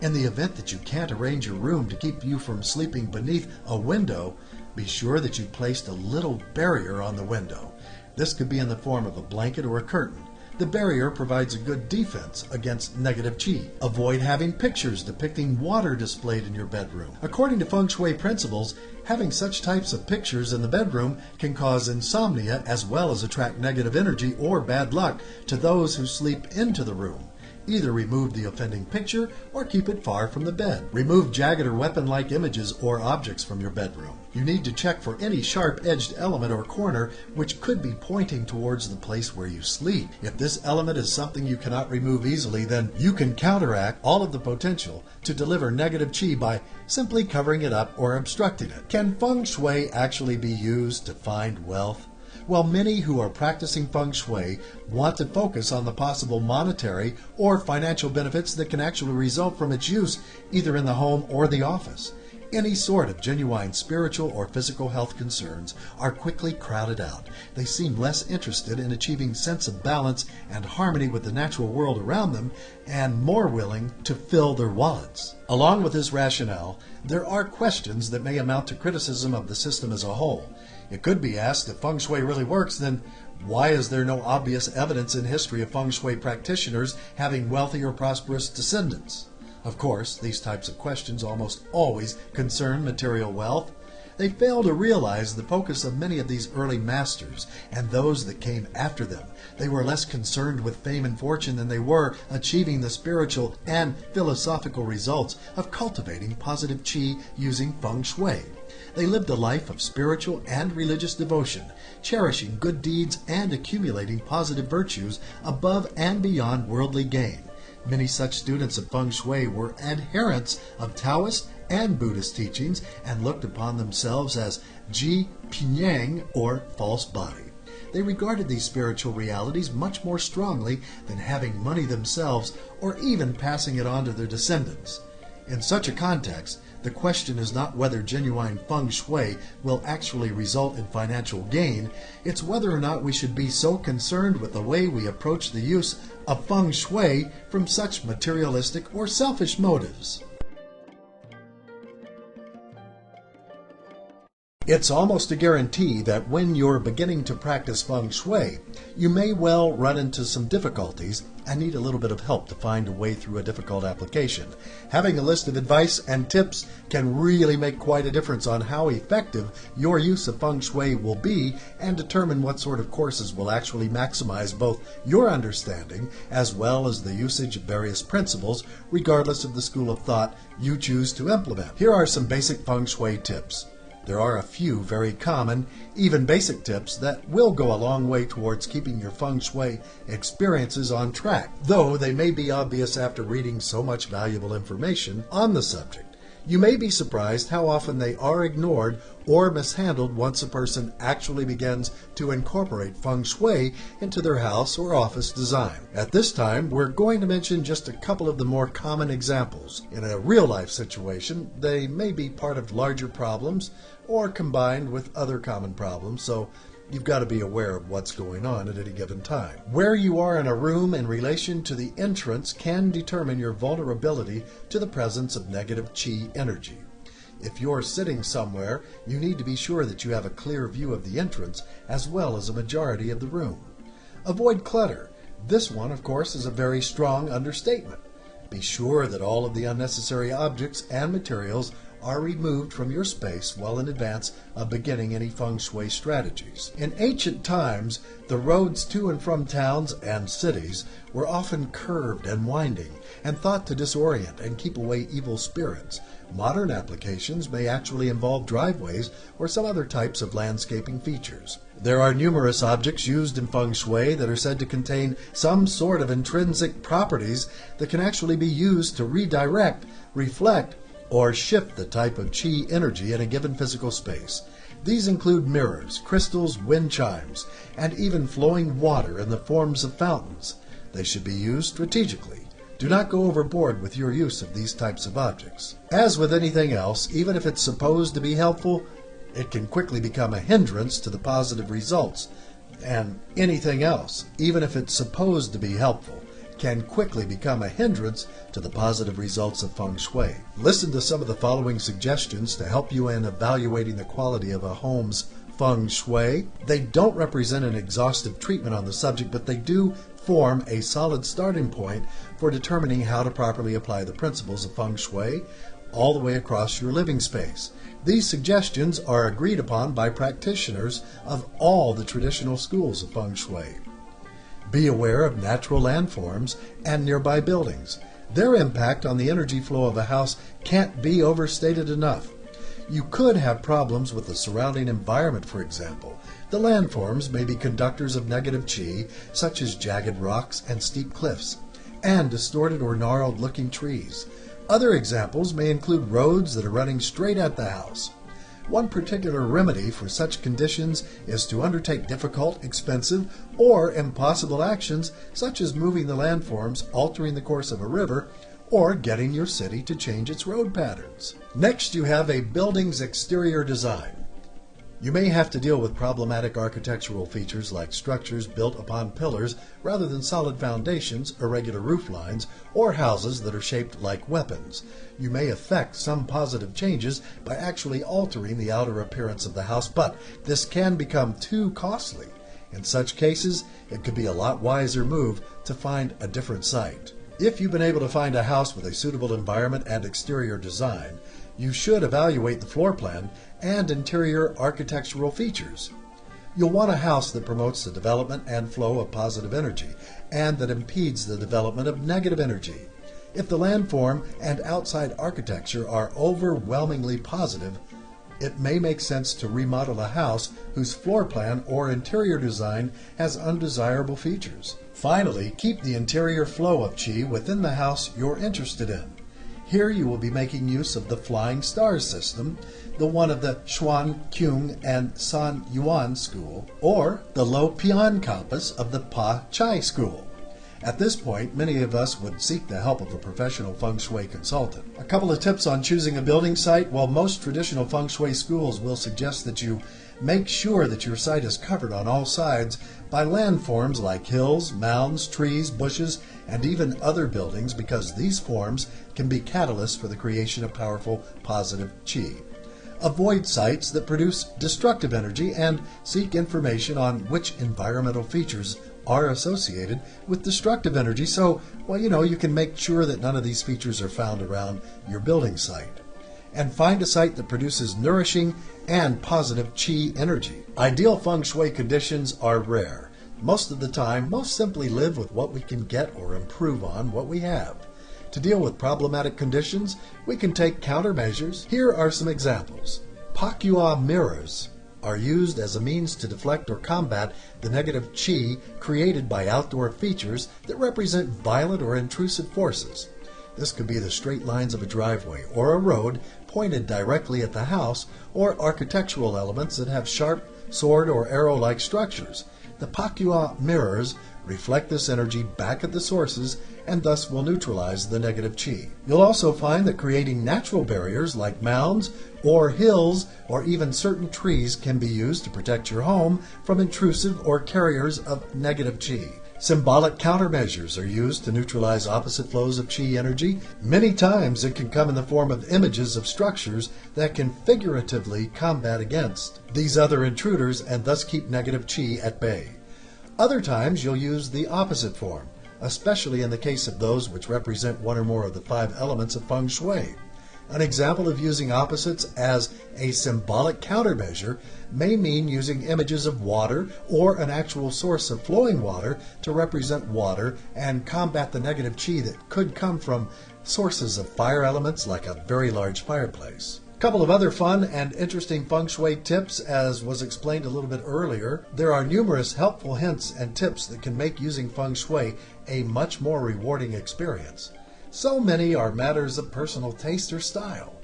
In the event that you can't arrange your room to keep you from sleeping beneath a window, be sure that you placed a little barrier on the window. This could be in the form of a blanket or a curtain. The barrier provides a good defense against negative qi. Avoid having pictures depicting water displayed in your bedroom. According to Feng Shui principles, having such types of pictures in the bedroom can cause insomnia as well as attract negative energy or bad luck to those who sleep into the room. Either remove the offending picture or keep it far from the bed. Remove jagged or weapon-like images or objects from your bedroom. You need to check for any sharp-edged element or corner which could be pointing towards the place where you sleep. If this element is something you cannot remove easily, then you can counteract all of the potential to deliver negative qi by simply covering it up or obstructing it. Can Feng Shui actually be used to find wealth? Well, many who are practicing Feng Shui want to focus on the possible monetary or financial benefits that can actually result from its use, either in the home or the office. Any sort of genuine spiritual or physical health concerns are quickly crowded out. They seem less interested in achieving sense of balance and harmony with the natural world around them and more willing to fill their wallets. Along with this rationale, there are questions that may amount to criticism of the system as a whole. It could be asked, if Feng Shui really works, then why is there no obvious evidence in history of Feng Shui practitioners having wealthy or prosperous descendants? Of course, these types of questions almost always concern material wealth. They fail to realize the focus of many of these early masters and those that came after them. They were less concerned with fame and fortune than they were achieving the spiritual and philosophical results of cultivating positive qi using Feng Shui. They lived a life of spiritual and religious devotion, cherishing good deeds and accumulating positive virtues above and beyond worldly gain. Many such students of Feng Shui were adherents of Taoist and Buddhist teachings and looked upon themselves as Ji Pinyang, or false body. They regarded these spiritual realities much more strongly than having money themselves or even passing it on to their descendants. In such a context, the question is not whether genuine Feng Shui will actually result in financial gain, it's whether or not we should be so concerned with the way we approach the use of Feng Shui from such materialistic or selfish motives. It's almost a guarantee that when you're beginning to practice Feng Shui, you may well run into some difficulties and need a little bit of help to find a way through a difficult application. Having a list of advice and tips can really make quite a difference on how effective your use of Feng Shui will be and determine what sort of courses will actually maximize both your understanding as well as the usage of various principles, regardless of the school of thought you choose to implement. Here are some basic Feng Shui tips. There are a few very common, even basic tips that will go a long way towards keeping your Feng Shui experiences on track, though they may be obvious after reading so much valuable information on the subject. You may be surprised how often they are ignored or mishandled once a person actually begins to incorporate Feng Shui into their house or office design. At this time, we're going to mention just a couple of the more common examples. In a real-life situation, they may be part of larger problems or combined with other common problems, so you've got to be aware of what's going on at any given time. Where you are in a room in relation to the entrance can determine your vulnerability to the presence of negative qi energy. If you're sitting somewhere, you need to be sure that you have a clear view of the entrance as well as a majority of the room. Avoid clutter. This one, of course, is a very strong understatement. Be sure that all of the unnecessary objects and materials are removed from your space well in advance of beginning any feng shui strategies. In ancient times, the roads to and from towns and cities were often curved and winding and thought to disorient and keep away evil spirits. Modern applications may actually involve driveways or some other types of landscaping features. There are numerous objects used in feng shui that are said to contain some sort of intrinsic properties that can actually be used to redirect, reflect, or shift the type of qi energy in a given physical space. These include mirrors, crystals, wind chimes, and even flowing water in the forms of fountains. They should be used strategically. Do not go overboard with your use of these types of objects. As with anything else, even if it's supposed to be helpful, it can quickly become a hindrance to the positive results. And anything else, even if it's supposed to be helpful, can quickly become a hindrance to the positive results of feng shui. Listen to some of the following suggestions to help you in evaluating the quality of a home's feng shui. They don't represent an exhaustive treatment on the subject, but they do form a solid starting point for determining how to properly apply the principles of feng shui all the way across your living space. These suggestions are agreed upon by practitioners of all the traditional schools of feng shui. Be aware of natural landforms and nearby buildings. Their impact on the energy flow of a house can't be overstated enough. You could have problems with the surrounding environment, for example. The landforms may be conductors of negative qi, such as jagged rocks and steep cliffs, and distorted or gnarled-looking trees. Other examples may include roads that are running straight at the house. One particular remedy for such conditions is to undertake difficult, expensive, or impossible actions such as moving the landforms, altering the course of a river, or getting your city to change its road patterns. Next, you have a building's exterior design. You may have to deal with problematic architectural features like structures built upon pillars rather than solid foundations, irregular roof lines, or houses that are shaped like weapons. You may effect some positive changes by actually altering the outer appearance of the house, but this can become too costly. In such cases, it could be a lot wiser move to find a different site. If you've been able to find a house with a suitable environment and exterior design, you should evaluate the floor plan and interior architectural features. You'll want a house that promotes the development and flow of positive energy and that impedes the development of negative energy. If the landform and outside architecture are overwhelmingly positive, it may make sense to remodel a house whose floor plan or interior design has undesirable features. Finally, keep the interior flow of qi within the house you're interested in. Here you will be making use of the Flying Stars system, the one of the Xuan Qing and San Yuan school, or the Lo Pian compass of the Pa Chai school. At this point, many of us would seek the help of a professional feng shui consultant. A couple of tips on choosing a building site. While most traditional feng shui schools will suggest that you make sure that your site is covered on all sides by landforms like hills, mounds, trees, bushes, and even other buildings, because these forms can be catalysts for the creation of powerful positive qi. Avoid sites that produce destructive energy and seek information on which environmental features are associated with destructive energy so, you can make sure that none of these features are found around your building site. And find a site that produces nourishing and positive qi energy. Ideal feng shui conditions are rare. Most of the time, most simply live with what we can get or improve on what we have. To deal with problematic conditions, we can take countermeasures. Here are some examples. Pakyua mirrors are used as a means to deflect or combat the negative qi created by outdoor features that represent violent or intrusive forces. This could be the straight lines of a driveway or a road pointed directly at the house, or architectural elements that have sharp sword or arrow-like structures. The Pakyua mirrors reflect this energy back at the sources and thus will neutralize the negative qi. You'll also find that creating natural barriers like mounds or hills or even certain trees can be used to protect your home from intrusive or carriers of negative qi. Symbolic countermeasures are used to neutralize opposite flows of qi energy. Many times it can come in the form of images of structures that can figuratively combat against these other intruders and thus keep negative qi at bay. Other times you'll use the opposite form, especially in the case of those which represent one or more of the 5 elements of Feng Shui. An example of using opposites as a symbolic countermeasure may mean using images of water or an actual source of flowing water to represent water and combat the negative qi that could come from sources of fire elements like a very large fireplace. A couple of other fun and interesting Feng Shui tips, as was explained a little bit earlier. There are numerous helpful hints and tips that can make using Feng Shui a much more rewarding experience. So many are matters of personal taste or style.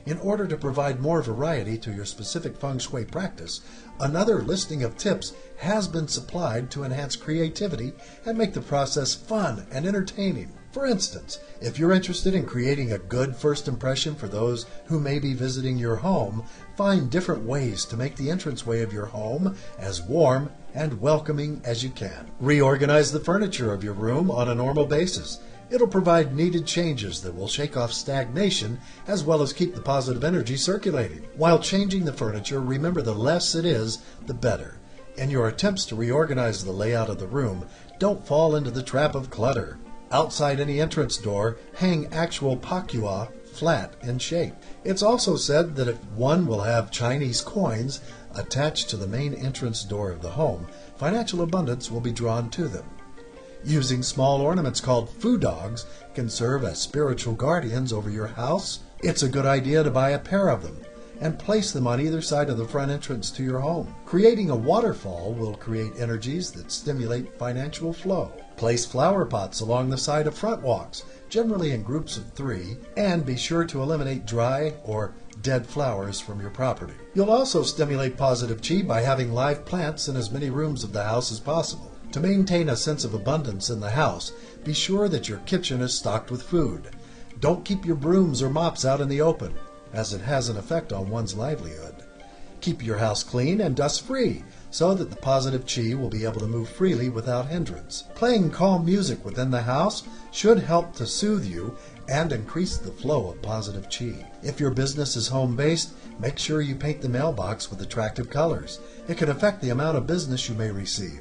In order to provide more variety to your specific Feng Shui practice, another listing of tips has been supplied to enhance creativity and make the process fun and entertaining. For instance, if you're interested in creating a good first impression for those who may be visiting your home, find different ways to make the entranceway of your home as warm and welcoming as you can. Reorganize the furniture of your room on a normal basis. It'll provide needed changes that will shake off stagnation as well as keep the positive energy circulating. While changing the furniture, remember the less it is, the better. In your attempts to reorganize the layout of the room, don't fall into the trap of clutter. Outside any entrance door, hang actual pakua flat in shape. It's also said that if one will have Chinese coins attached to the main entrance door of the home, financial abundance will be drawn to them. Using small ornaments called fu dogs can serve as spiritual guardians over your house. It's a good idea to buy a pair of them and place them on either side of the front entrance to your home. Creating a waterfall will create energies that stimulate financial flow. Place flower pots along the side of front walks, generally in groups of 3, and be sure to eliminate dry or dead flowers from your property. You'll also stimulate positive qi by having live plants in as many rooms of the house as possible. To maintain a sense of abundance in the house, be sure that your kitchen is stocked with food. Don't keep your brooms or mops out in the open, as it has an effect on one's livelihood. Keep your house clean and dust-free, so that the positive qi will be able to move freely without hindrance. Playing calm music within the house should help to soothe you and increase the flow of positive qi. If your business is home-based, make sure you paint the mailbox with attractive colors. It can affect the amount of business you may receive.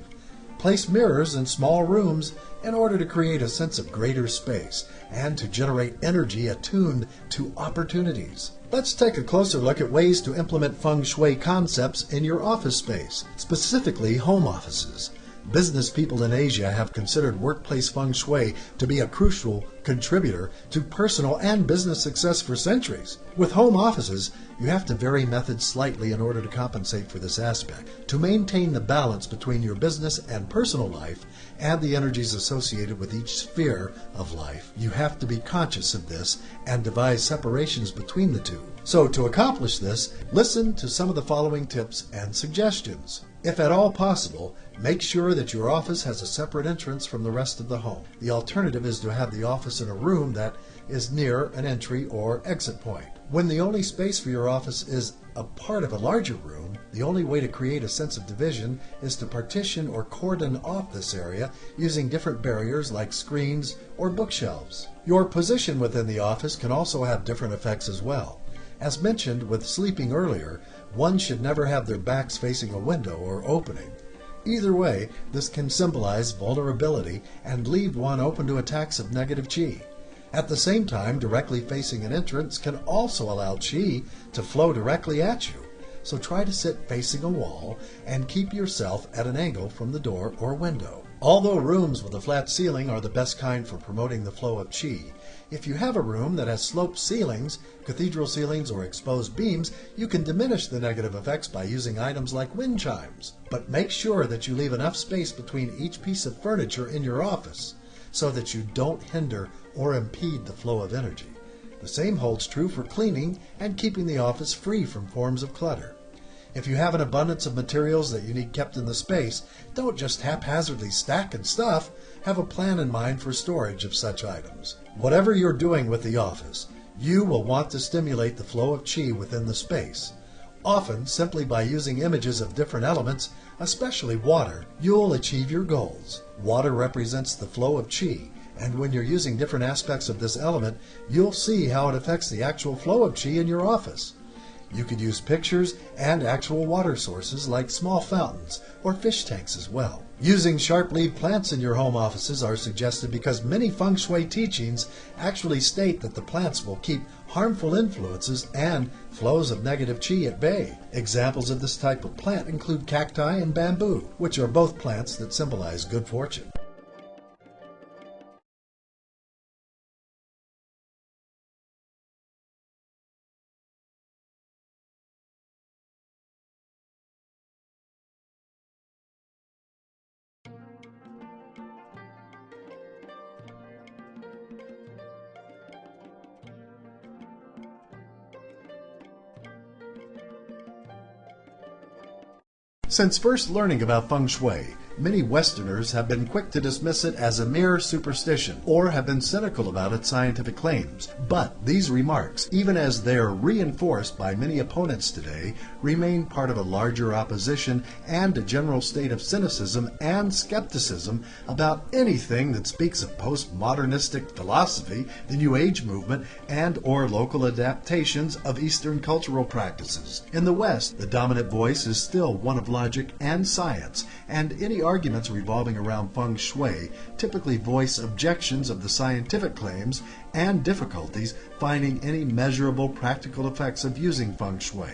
Place mirrors in small rooms in order to create a sense of greater space and to generate energy attuned to opportunities. Let's take a closer look at ways to implement Feng Shui concepts in your office space, specifically home offices. Business people in Asia have considered workplace Feng Shui to be a crucial contributor to personal and business success for centuries. With home offices, you have to vary methods slightly in order to compensate for this aspect. To maintain the balance between your business and personal life and the energies associated with each sphere of life, you have to be conscious of this and devise separations between the two. So to accomplish this, listen to some of the following tips and suggestions. If at all possible, make sure that your office has a separate entrance from the rest of the home. The alternative is to have the office in a room that is near an entry or exit point. When the only space for your office is a part of a larger room, the only way to create a sense of division is to partition or cordon off this area using different barriers like screens or bookshelves. Your position within the office can also have different effects as well. As mentioned with sleeping earlier, one should never have their backs facing a window or opening. Either way, this can symbolize vulnerability and leave one open to attacks of negative qi. At the same time, directly facing an entrance can also allow qi to flow directly at you. So try to sit facing a wall and keep yourself at an angle from the door or window. Although rooms with a flat ceiling are the best kind for promoting the flow of qi, if you have a room that has sloped ceilings, cathedral ceilings, or exposed beams, you can diminish the negative effects by using items like wind chimes. But make sure that you leave enough space between each piece of furniture in your office so that you don't hinder or impede the flow of energy. The same holds true for cleaning and keeping the office free from forms of clutter. If you have an abundance of materials that you need kept in the space, don't just haphazardly stack and stuff. Have a plan in mind for storage of such items. Whatever you're doing with the office, you will want to stimulate the flow of qi within the space. Often, simply by using images of different elements, especially water, you'll achieve your goals. Water represents the flow of qi, and when you're using different aspects of this element, you'll see how it affects the actual flow of qi in your office. You could use pictures and actual water sources like small fountains or fish tanks as well. Using sharp-leaved plants in your home offices are suggested because many Feng Shui teachings actually state that the plants will keep harmful influences and flows of negative qi at bay. Examples of this type of plant include cacti and bamboo, which are both plants that symbolize good fortune. Since first learning about Feng Shui, many Westerners have been quick to dismiss it as a mere superstition or have been cynical about its scientific claims. But these remarks, even as they are reinforced by many opponents today, remain part of a larger opposition and a general state of cynicism and skepticism about anything that speaks of postmodernistic philosophy, the New Age movement, and or local adaptations of Eastern cultural practices. In the West, the dominant voice is still one of logic and science, and any arguments revolving around Feng Shui typically voice objections of the scientific claims and difficulties finding any measurable practical effects of using Feng Shui.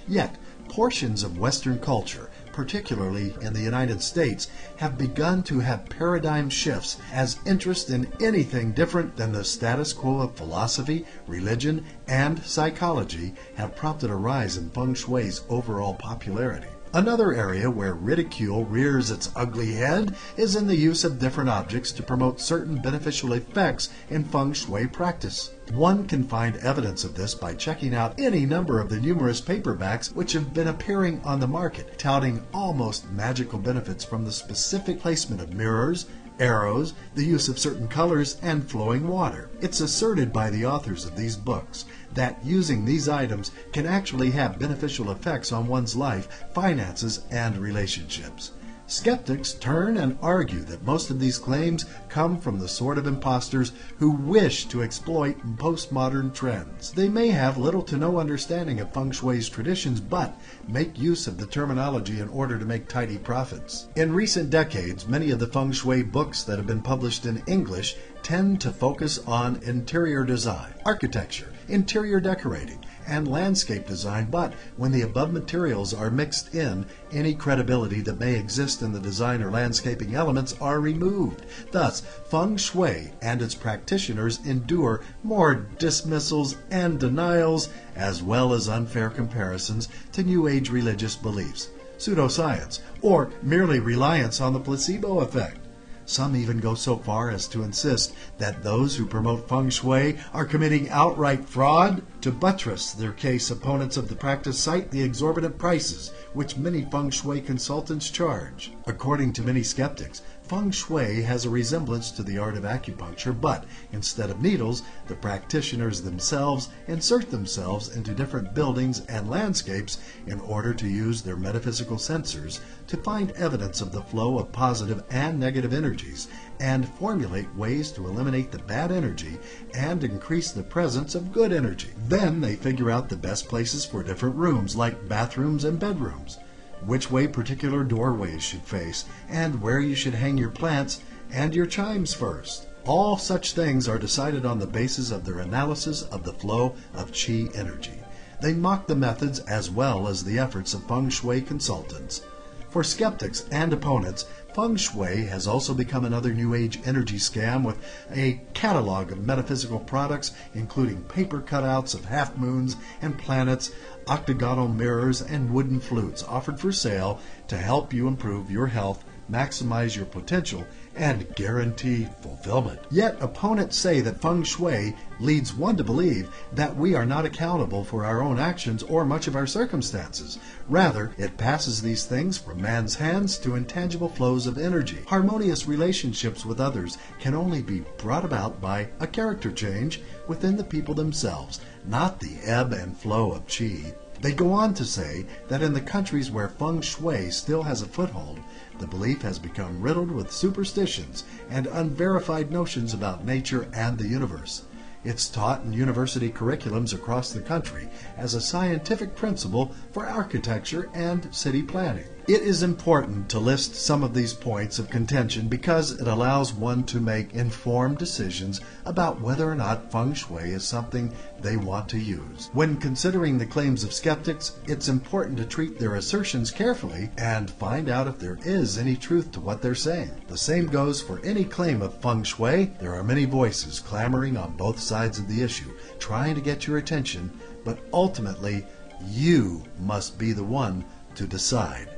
Yet, portions of Western culture, particularly in the United States, have begun to have paradigm shifts as interest in anything different than the status quo of philosophy, religion, and psychology have prompted a rise in Feng Shui's overall popularity. Another area where ridicule rears its ugly head is in the use of different objects to promote certain beneficial effects in Feng Shui practice. One can find evidence of this by checking out any number of the numerous paperbacks which have been appearing on the market, touting almost magical benefits from the specific placement of mirrors, arrows, the use of certain colors, and flowing water. It's asserted by the authors of these books that using these items can actually have beneficial effects on one's life, finances, and relationships. Skeptics turn and argue that most of these claims come from the sort of imposters who wish to exploit postmodern trends. They may have little to no understanding of Feng Shui's traditions, but make use of the terminology in order to make tidy profits. In recent decades, many of the Feng Shui books that have been published in English tend to focus on interior design, architecture, interior decorating, and landscape design, but when the above materials are mixed in, any credibility that may exist in the design or landscaping elements are removed. Thus, Feng Shui and its practitioners endure more dismissals and denials, as well as unfair comparisons to New Age religious beliefs, pseudoscience, or merely reliance on the placebo effect. Some even go so far as to insist that those who promote Feng Shui are committing outright fraud. To buttress their case, opponents of the practice cite the exorbitant prices which many Feng Shui consultants charge. According to many skeptics, Feng Shui has a resemblance to the art of acupuncture, but instead of needles, the practitioners themselves insert themselves into different buildings and landscapes in order to use their metaphysical sensors to find evidence of the flow of positive and negative energies and formulate ways to eliminate the bad energy and increase the presence of good energy. Then they figure out the best places for different rooms, like bathrooms and bedrooms, which way particular doorways should face, and where you should hang your plants and your chimes first. All such things are decided on the basis of their analysis of the flow of qi energy. They mock the methods as well as the efforts of Feng Shui consultants. For skeptics and opponents, Feng Shui has also become another New Age energy scam with a catalog of metaphysical products, including paper cutouts of half-moons and planets, octagonal mirrors, and wooden flutes offered for sale to help you improve your health, maximize your potential, and guarantee fulfillment. Yet opponents say that Feng Shui leads one to believe that we are not accountable for our own actions or much of our circumstances. Rather, it passes these things from man's hands to intangible flows of energy. Harmonious relationships with others can only be brought about by a character change within the people themselves, not the ebb and flow of qi. They go on to say that in the countries where Feng Shui still has a foothold, the belief has become riddled with superstitions and unverified notions about nature and the universe. It's taught in university curriculums across the country as a scientific principle for architecture and city planning. It is important to list some of these points of contention because it allows one to make informed decisions about whether or not Feng Shui is something they want to use. When considering the claims of skeptics, it's important to treat their assertions carefully and find out if there is any truth to what they're saying. The same goes for any claim of Feng Shui. There are many voices clamoring on both sides of the issue, trying to get your attention, but ultimately, you must be the one to decide.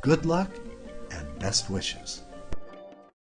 Good luck and best wishes.